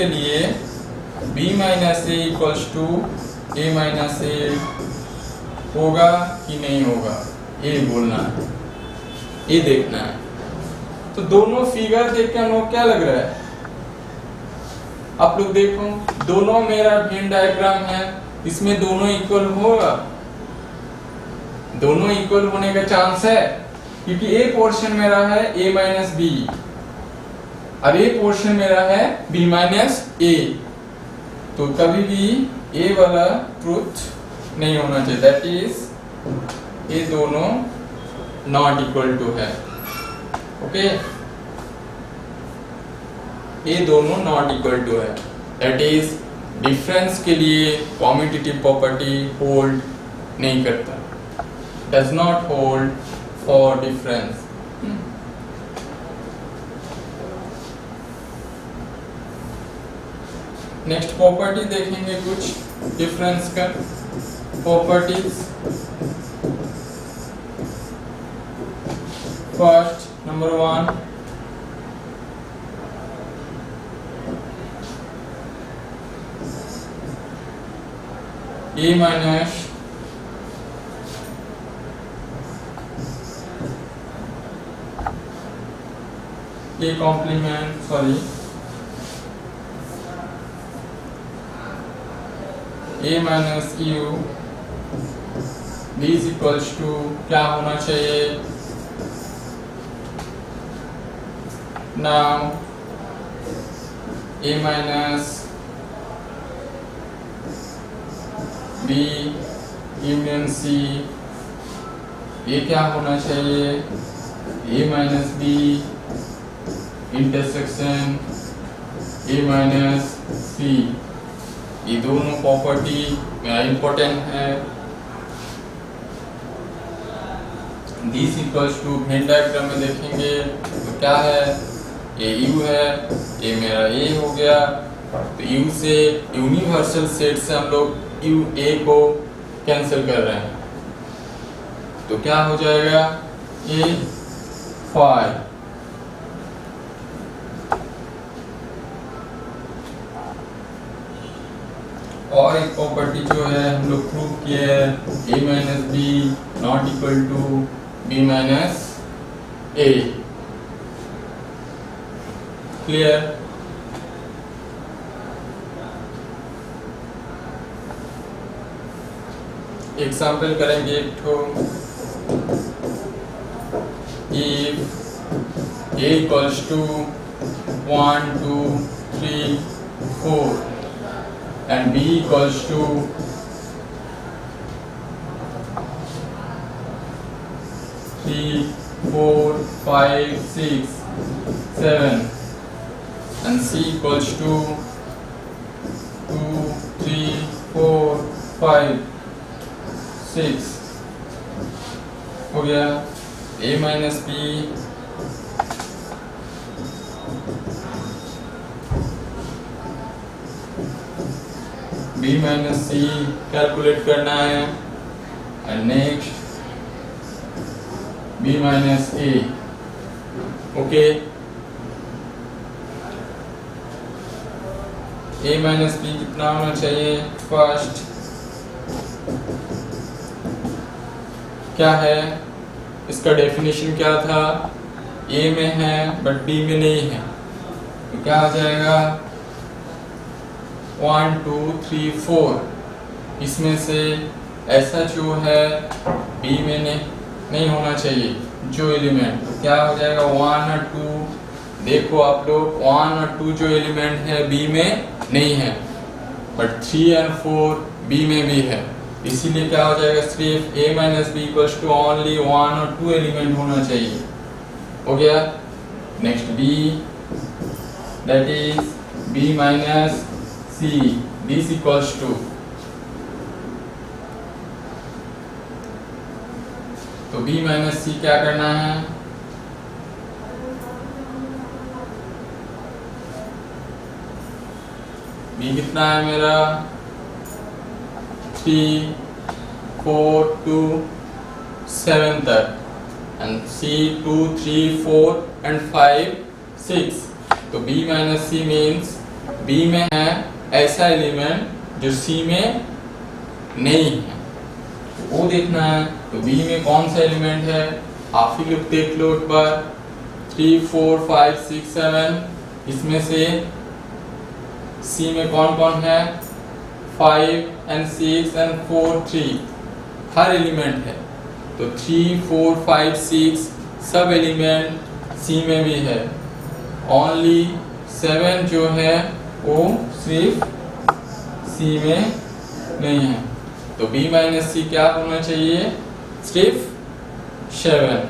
लिए b minus A equals to a minus A होगा कि नहीं होगा, ये बोलना है, ये देखना है। तो दोनों फिगर देख के हम लोग क्या लग रहा है? आप लोग देखो, दोनों मेरा वेन डायग्राम है, इसमें दोनों इक्वल होगा, दोनों इक्वल होने का चांस है, क्योंकि ए पोर्शन मेरा है a माइनस बी और ए पोर्शन मेरा है b माइनस ए। तो कभी भी ए वाला ट्रूथ नहीं होना चाहिए, दैट इज ये दोनों नॉट इक्वल टू है। ओके, ये दोनों नॉट इक्वल टू है, दैट इज डिफरेंस के लिए कॉम्यूटेटिव प्रॉपर्टी होल्ड नहीं करता, does not hold for difference. Next property देखेंगे कुछ डिफरेंस का properties. First number 1, a minus a complement, sorry, a minus u is equals to क्या होना चाहिए? Now a minus b union c, ये क्या होना चाहिए? a minus b intersection a minus c। ये दोनों प्रॉपर्टी इम्पोर्टेंट है। This equals to Venn diagram में देखेंगे तो क्या है? ये u है, ये मेरा a हो गया, तो u से यूनिवर्सल सेट से हम लोग u a को कैंसिल कर रहे हैं, तो क्या हो जाएगा? a 5। और एक प्रॉपर्टी जो है हम लोग प्रूव किए हैं, a minus B not equal to b minus a। Clear? Example करेंगे एक ठो, if a equals to 1 2 3 4 and b equals to 3, 4, 5, 6, 7, and C equals to 2, 3, 4, 5, 6 हो गया। A minus B B minus C calculate करना है, and next B minus A। Okay, A minus B कितना होना चाहिए? फर्स्ट क्या है, इसका डेफिनेशन क्या था? A में है बट B में नहीं है, तो क्या हो जाएगा? 1, 2, 3, 4 इसमें से ऐसा जो है B में नहीं होना चाहिए जो एलिमेंट, तो क्या हो जाएगा? 1 और 2। देखो आप लोग 1 और 2 जो एलिमेंट है B में नहीं है, बट 3 और 4 B में भी है, इसीलिए क्या हो जाएगा? सिर्फ A minus B equals to only 1 और 2 एलिमेंट होना चाहिए। हो गया। नेक्स्ट B, दैट is B minus C, this equals to, तो B minus C क्या करना है? B कितना है मेरा? 3, 4, 2, 7 तक, एंड C 2, 3, 4 and 5, 6। तो B minus C means B में है ऐसा एलिमेंट जो C में नहीं है, तो वो देखना है। तो B में कौन सा एलिमेंट है? आप ही लोग देख लो एक बार। 3, 4, 5, 6, 7 इसमें से C में कौन कौन है? 5 and 6 and 4, 3 हर एलिमेंट है, तो 3, 4, 5, 6 सब एलिमेंट C में भी है, ओनली 7 जो है वो सिर्फ C में नहीं है, तो B minus C क्या होना चाहिए? सिर्फ 7।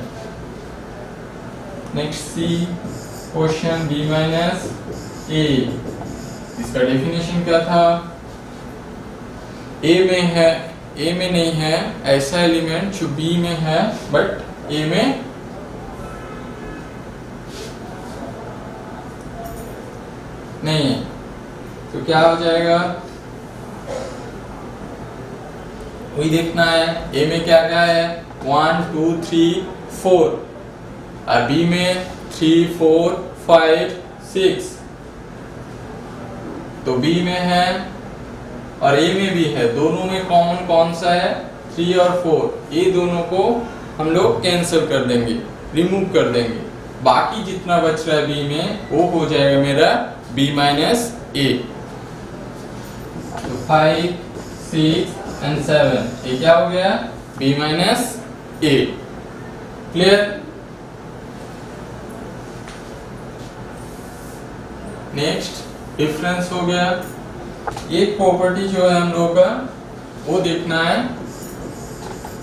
Next C question, B minus A, इसका डेफिनेशन क्या था? A में है, A में नहीं है ऐसा एलिमेंट जो B में है बट A में नहीं है, तो क्या हो जाएगा? वही देखना है। A में क्या क्या है? 1, 2, 3, 4, और B में 3, 4, 5, 6, तो B में है और A में भी है, दोनों में कॉमन कौन सा है? 3 और 4, ये दोनों को हम लोग कैंसिल कर देंगे, रिमूव कर देंगे, बाकी जितना बच रहा है B में वो हो जाएगा मेरा B minus A। तो 5, 6 and 7 ये क्या हो गया? B minus A। Clear? Next difference हो गया। एक प्रॉपर्टी जो है हम लोगों का वो देखना है,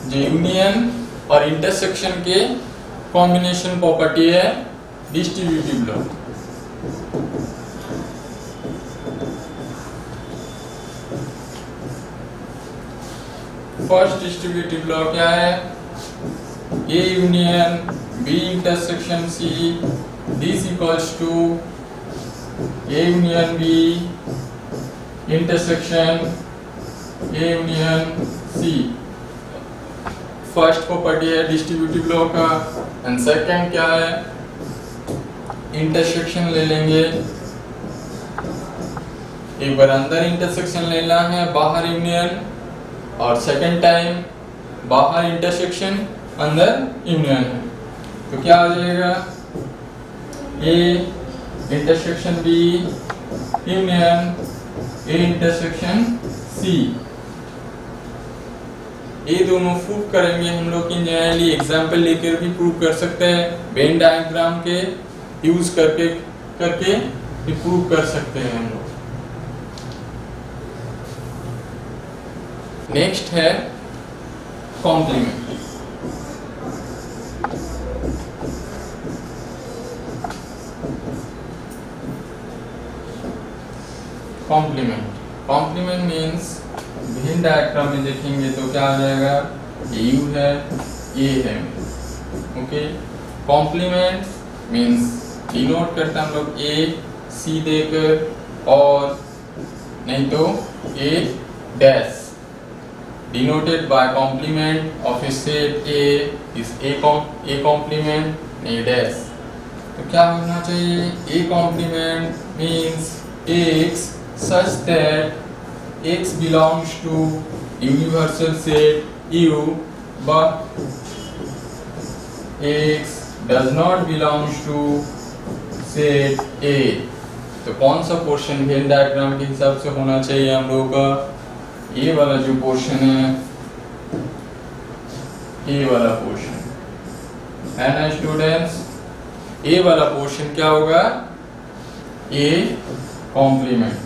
जो यूनियन और इंटरसेक्शन के कॉम्बिनेशन प्रॉपर्टी है distributive law. First distributive law क्या है? A union B intersection C, this equals to A union B intersection A union C। First property है डिस्ट्रीब्यूटिव लॉ का, एंड सेकंड क्या है? इंटरसेक्शन ले लेंगे, एक बार अंदर इंटरसेक्शन लेना है, बाहर यूनियन, और सेकंड टाइम बाहर इंटरसेक्शन अंदर यूनियन है, तो क्या हो जाएगा? A intersection B union A intersection C। ये दोनों प्रूव करेंगे हम लोग इन जनरली, एग्जाम्पल लेकर भी प्रूव कर सकते हैं, वेन डायग्राम के यूज करके भी प्रूव कर सकते हैं हम लोग। नेक्स्ट है complement. Complement. Complement means Venn diagram में देखेंगे तो क्या आ जाएगा, यू है, ए है, ओके। कॉम्प्लीमेंट मीन्स डिनोट करते हैं हम लोग ए सी देकर, और नहीं तो A dash, denoted by complement of A set A is A complement, A dash. तो क्या होना चाहिए, A complement means X such that X belongs to universal set U but X does not belongs to set A. तो कौन सा पोर्शन वेन डायग्राम के हिसाब से होना चाहिए हम लोगों का, ये वाला जो पोर्शन है, ये वाला पोर्शन है ना स्टूडेंट्स। ए वाला पोर्शन क्या होगा, ए कॉम्प्लीमेंट।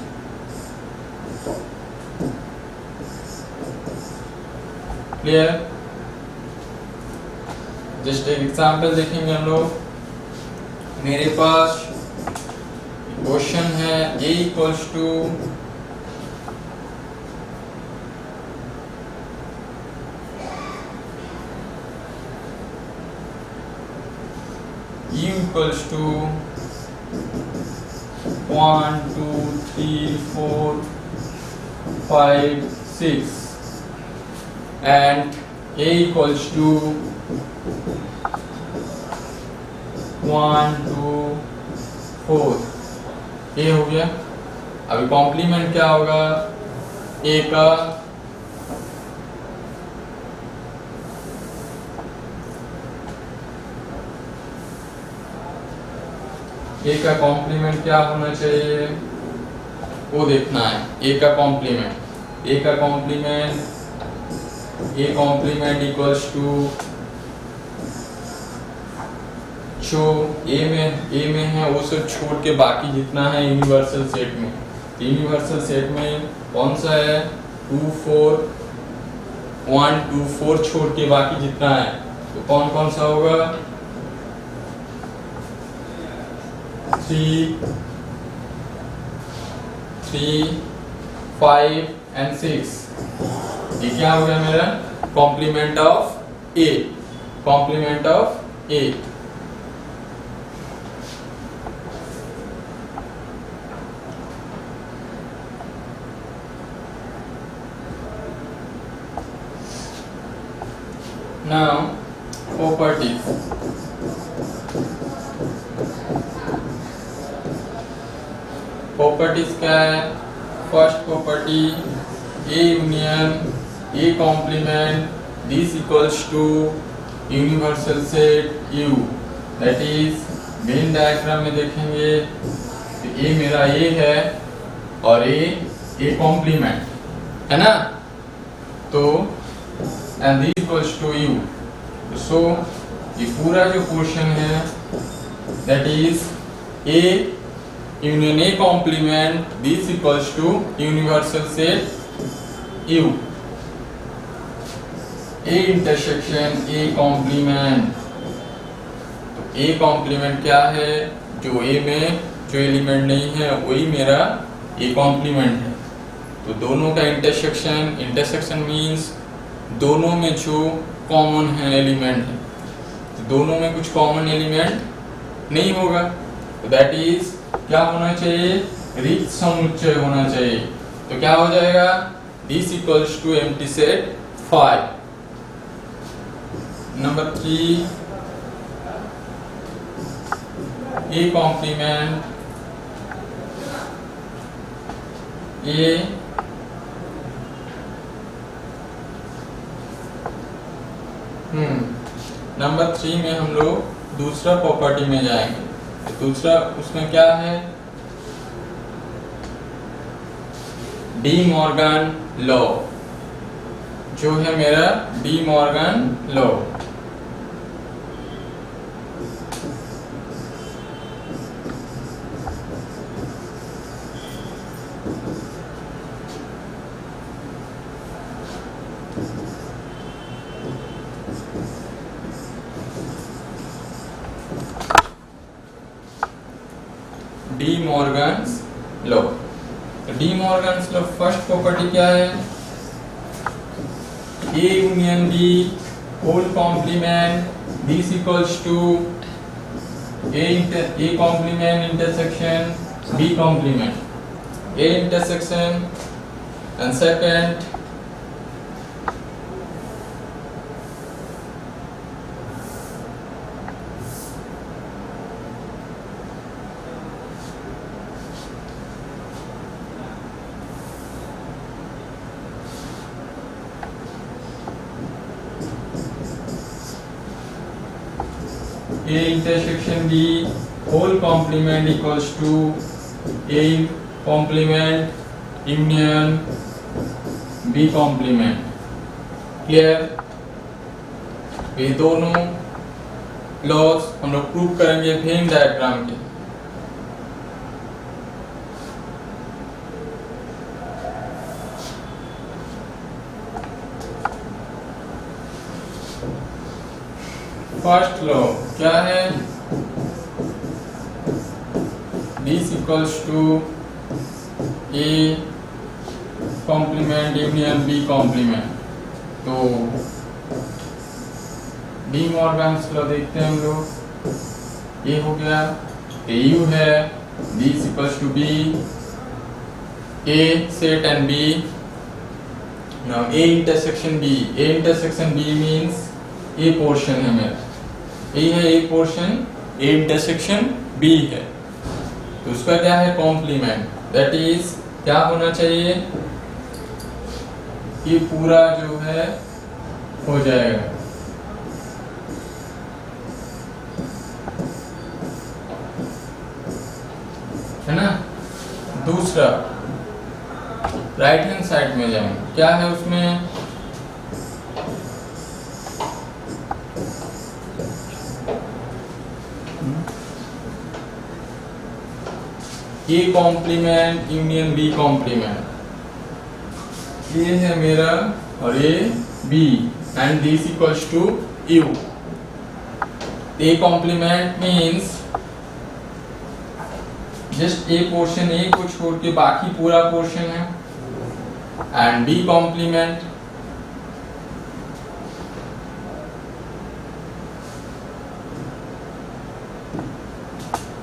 क्लियर। जस्ट एक एग्जांपल देखेंगे हम लोग। मेरे पास क्वेश्चन है a equals to u equals to 1 2 3 4 5 6 and a equals to 1 2 4। ये हो गया। अभी कॉम्प्लीमेंट क्या होगा, ए का कॉम्प्लीमेंट क्या होना चाहिए वो देखना है। ए का कॉम्प्लीमेंट इक्वल्स टू, जो ए में है वो सब छोड़ के बाकी जितना है यूनिवर्सल सेट में, यूनिवर्सल सेट में कौन सा है, 2 4 1 2 4 छोड़ के बाकी जितना है तो कौन कौन सा होगा, 3 5 एंड 6। ये क्या हो गया मेरा, complement of A. Now properties। Properties क्या है, first property A union A complement this equals to universal set U. That is Venn diagram में देखेंगे तो ए मेरा ए है और ए कॉम्प्लीमेंट है ना, तो and this equals to U. So ये पूरा जो पोर्शन है that is A union A complement this equals to universal set U, A intersection A complement. तो ए कॉम्प्लीमेंट क्या है, जो ए में जो एलिमेंट नहीं है वही मेरा ए कॉम्प्लीमेंट है। तो दोनों का इंटरसेक्शन मीन्स दोनों में जो कॉमन है एलिमेंट है, तो दोनों में कुछ कॉमन एलिमेंट नहीं होगा, तो दैट इज क्या होना चाहिए, रिक्त समुच्चय होना चाहिए। तो क्या हो जाएगा, this equals to empty set 5। Number 3 A complement A number 3 में हम लोग दूसरा प्रॉपर्टी में जाएंगे। दूसरा उसमें क्या है, डी मॉर्गन लॉ, जो है मेरा De Morgan law. De Morgan's law. De Morgan's law first property क्या है? A union B whole complement this equals to A complement intersection B complement A intersection and second A intersection B whole complement equals to A complement union B complement. Clear? ये दोनों लॉज हम लोग प्रूव करेंगे वेन डायग्राम के। फर्स्ट लॉ क्या है? This equals to A complement union B complement. तो डी मॉर्गन्स लॉ देखते हैं हम लोग। ये हो गया, ए यू है, this equals to B, A set and B. Now A intersection B, A intersection B means A portion है मेरा, ए है A portion, A intersection B है, तो उसका क्या है? कॉम्प्लीमेंट। दैट इज क्या होना चाहिए? ये पूरा जो है हो जाएगा, है ना। दूसरा राइट हैंड साइड में जाएंगे, क्या है उसमें? A complement union B complement, ये है मेरा और ये B and this equals to U. A complement means just A portion, A को छोड़ के बाकी पूरा पोर्शन है, एंड बी कॉम्प्लीमेंट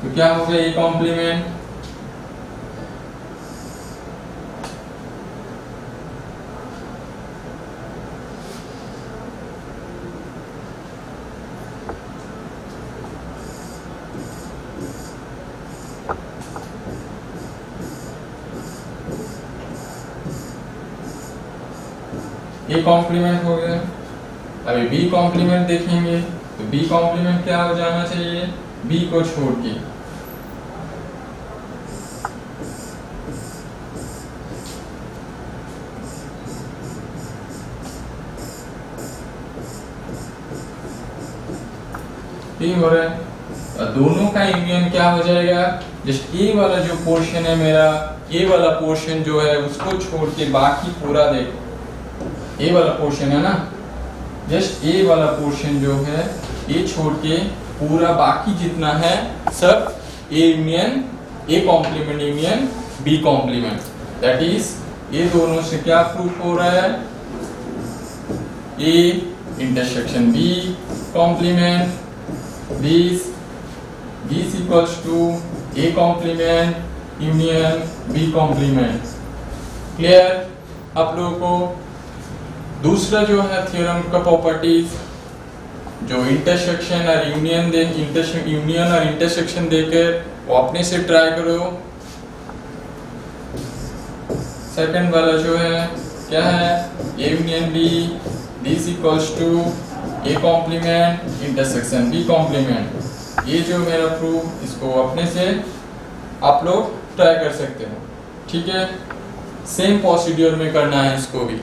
तो क्या हो गया? ए कॉम्प्लीमेंट ए कॉम्प्लीमेंट हो गया। अभी बी कॉम्प्लीमेंट देखेंगे, तो बी कॉम्प्लीमेंट क्या हो जाना चाहिए? बी को छोड़ के ठीक हो रहा है। और दोनों का यूनियन क्या हो जाएगा? जस्ट ए वाला जो पोर्शन है मेरा, ए वाला पोर्शन जो है उसको छोड़ के बाकी पूरा देखो, ए वाला पोर्शन है ना, जस्ट ए वाला पोर्शन जो है ये छोड़ के पूरा बाकी जितना है सब A union A complement union B complement. That is ये दोनों से क्या प्रूफ हो रहा है? A intersection B complement this equals to A complement union B complement. Clear आप लोगों को? दूसरा जो है थ्योरम का प्रॉपर्टीज, जो इंटरसेक्शन और यूनियन और इंटरसेक्शन देकर वो अपने से ट्राई करो। सेकंड वाला जो है क्या है? A union B this equals to A complement intersection B complement. ये जो मेरा प्रूफ, इसको अपने से आप लोग ट्राई कर सकते हो, ठीक है। सेम प्रोसीड्यूर में करना है इसको भी।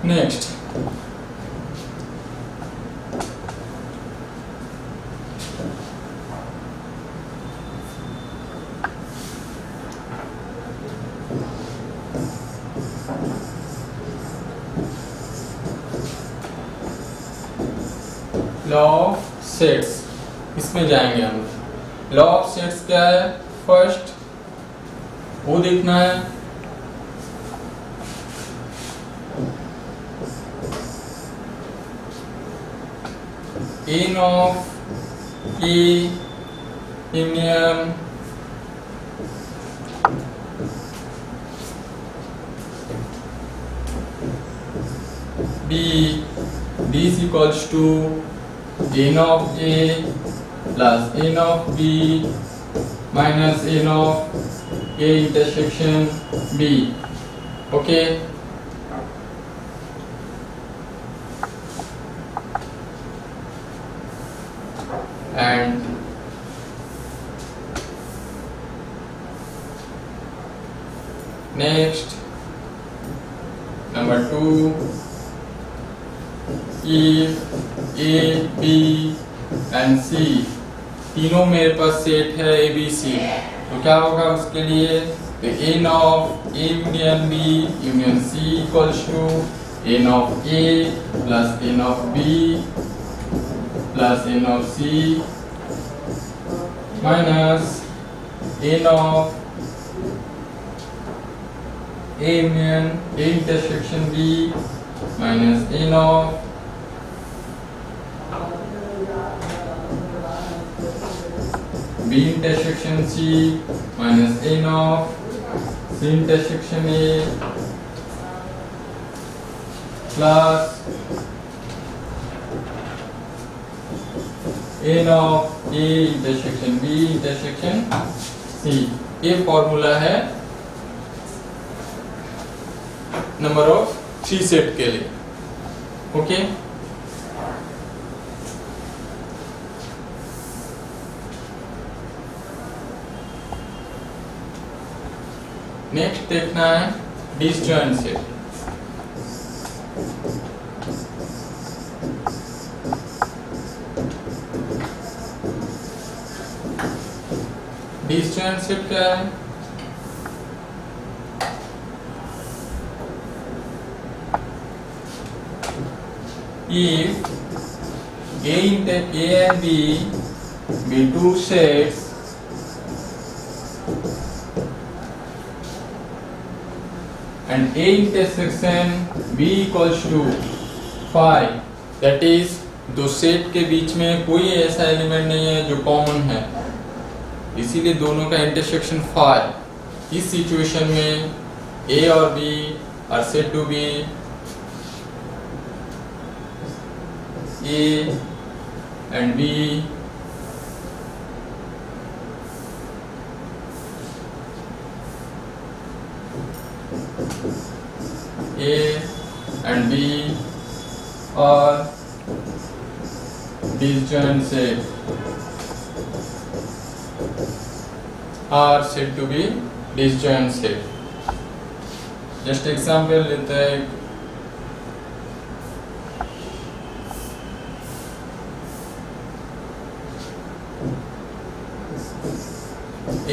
नेक्स्ट लॉ ऑफ सेट्स, इसमें जाएंगे हम। लॉ ऑफ सेट्स क्या है, फर्स्ट वो देखना है। n of A union B is equals to n of A plus n of B minus n of A intersection B. Okay. And next, number 2, if A, B and C तीनों मेरे पास सेट है A, B, C, तो क्या होगा उसके लिए, तो n of A union B union C equals to n of A plus n of B plus n of C minus n of A union A intersection B minus n of B intersection C minus n of C intersection A plus n of A intersection B intersection C। ये फॉर्मूला है नंबर ऑफ 3 सेट के लिए। ओके, नेक्स्ट देखना है डिसजॉइंट सेट। डिसजॉइंट सेट क्या है, if A and B be two sets and A intersection B equals to phi, that is दो सेट के बीच में कोई ऐसा एलिमेंट नहीं है जो कॉमन है, इसीलिए दोनों का इंटरसेक्शन फाई। इस सिचुएशन में A और B are said to be A and B are disjoint set, are said to be disjoint set। Just example लेते हैं,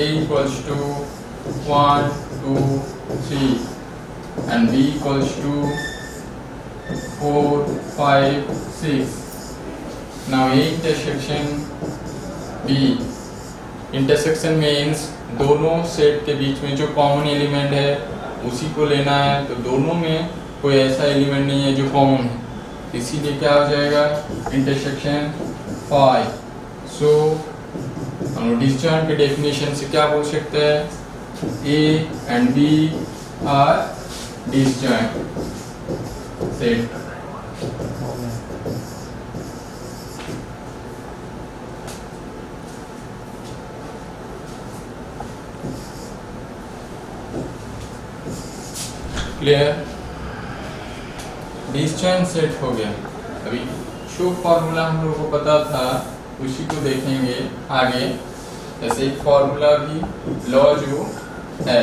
A equals to 1, 2, 3 and B equals to 4, 5, 6। Now A intersection B, intersection means दोनों सेट के बीच में जो कॉमन एलिमेंट है उसी को लेना है, तो दोनों में कोई ऐसा एलिमेंट नहीं है जो कॉमन है, इसीलिए क्या हो जाएगा इंटरसेक्शन 5। सो हम लोग डिसजॉइंट के डेफिनेशन से क्या बोल सकते हैं, A and B are disjoint set। Clear, disjoint set हो गया। अभी जो फॉर्मूला हम लोगों को पता था उसी को देखेंगे आगे। जैसे एक फॉर्मूला भी लॉ जो है,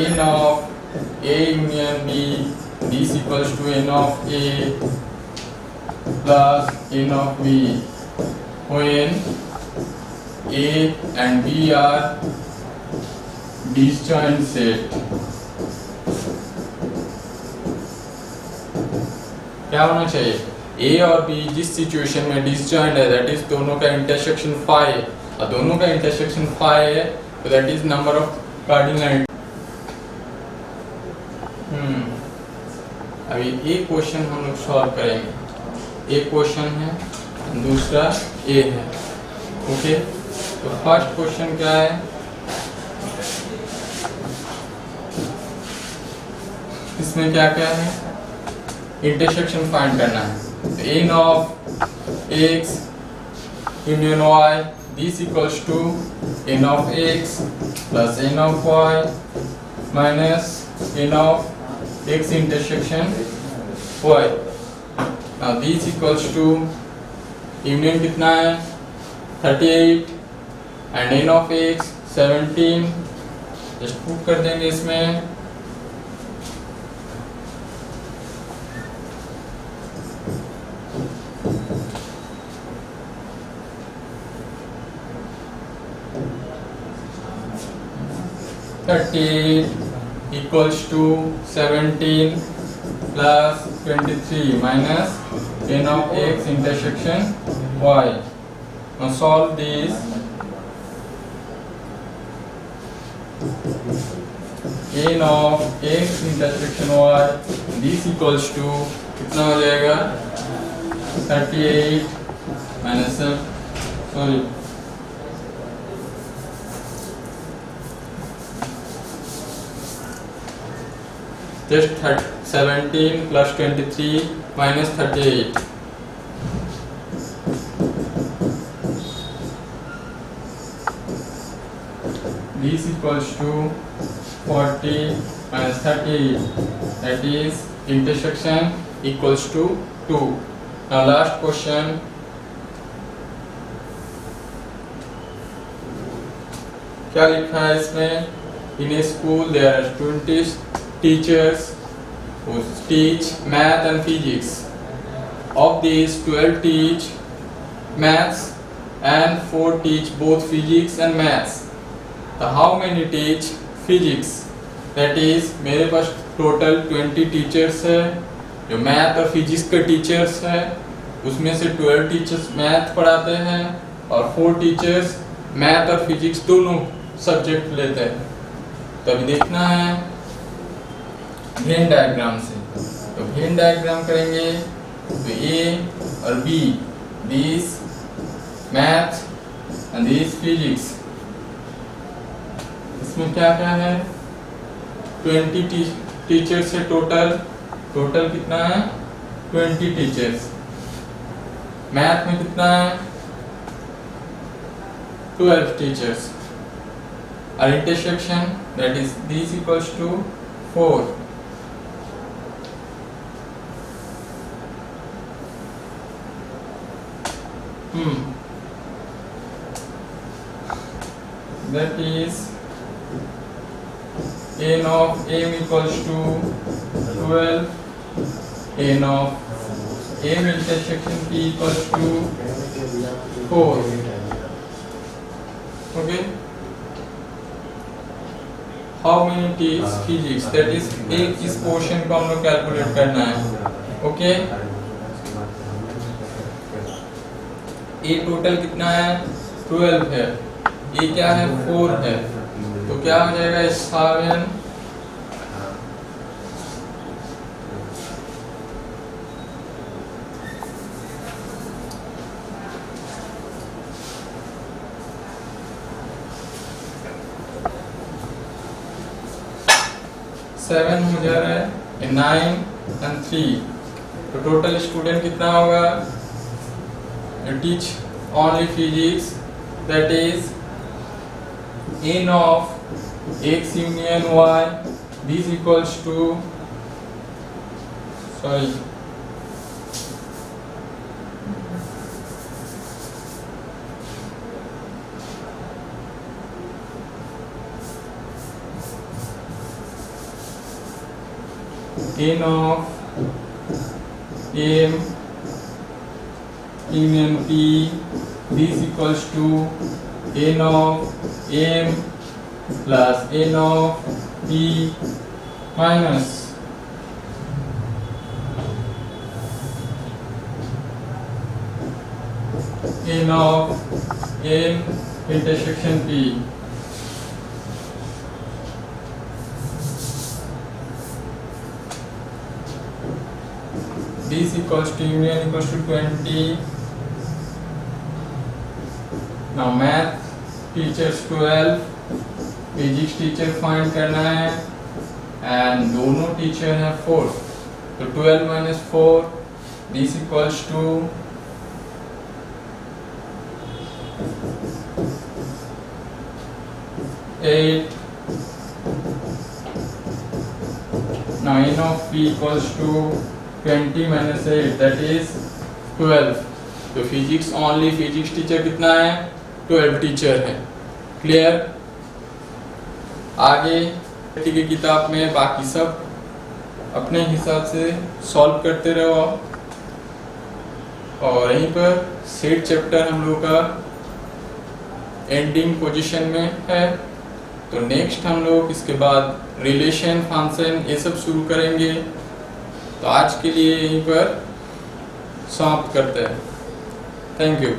n of A union B, B is equals to n of A plus n of B when A and B are disjoint set। क्या होना चाहिए, ए और बी जिस सिचुएशन में डिसजॉइंट है, दैट इज दोनों का इंटरसेक्शन 5 और दोनों का इंटरसेक्शन 5 है, तो that is number of cardinal. अभी एक क्वेश्चन हम लोग सॉल्व करेंगे। एक क्वेश्चन है, दूसरा ए है। ओके, तो फर्स्ट क्वेश्चन क्या है? इसमें क्या क्या है? इंटरसेक्शन फाइंड करना है। N of X union Y this equals to n of X plus n of Y minus n of X intersection Y. Now this equals to union कितना है? 38 and n of X 17। Just put कर देंगे इसमें। equals to 17 plus 23 minus n of x intersection y. Now solve this. n of x intersection y this equals to कितना हो जाएगा? 38 minus sorry just 17 plus 23 minus 38. This equals to 40 minus 38. That is intersection equals to 2. Now last question. क्या लिखा है इसमें? In a school there are 20 teachers who teach math and physics. Of these 12 teach maths and 4 teach both physics and maths. So how many teach physics? That is मेरे पास टोटल 20 टीचर्स है जो मैथ और फिजिक्स के टीचर्स है, उसमें से 12 टीचर्स मैथ पढ़ाते हैं और 4 टीचर्स मैथ और फिजिक्स दोनों सब्जेक्ट लेते हैं। तो अभी देखना है वेन डायग्राम से। तो वेन डायग्राम करेंगे तो ए और B, this math and this physics. इसमें क्या क्या है? 20 टीचर्स है टोटल कितना है? 20 टीचर्स। मैथ में कितना है? 12 टीचर्स। और intersection that is this equals to 4। That is n of m equals to 12, n of m intersection p equals to 4. Okay. How many teach physics? That is एक इस पोर्शन को हम लोग कैलकुलेट करना है। ओके, ए टोटल कितना है? 12 है। ये क्या है? 4 है। तो क्या हो जाएगा? 7 हो जा रहा है, 9 and 3। तो टोटल स्टूडेंट कितना होगा? Teach only physics, that is n of x union y this equals to n of m union p this equals to n of m plus n of p minus n of n intersection p. This equals to union equals to 20. Now math teachers 12, physics teacher find करना है एंड दोनों टीचर हैं 4, तो 12 minus 4 this equals to 8. Now n of p equals to 20 minus 8 that is 12. तो फिजिक्स ओनली फिजिक्स टीचर कितना है 12 टीचर है. क्लियर. आगे की किताब में बाकी सब अपने हिसाब से सॉल्व करते रहो और यहीं पर सेट चैप्टर हम लोग का एंडिंग पोजीशन में है. तो नेक्स्ट हम लोग इसके बाद रिलेशन फंक्शन ये सब शुरू करेंगे. तो आज के लिए यहीं पर समाप्त करते हैं. Thank you.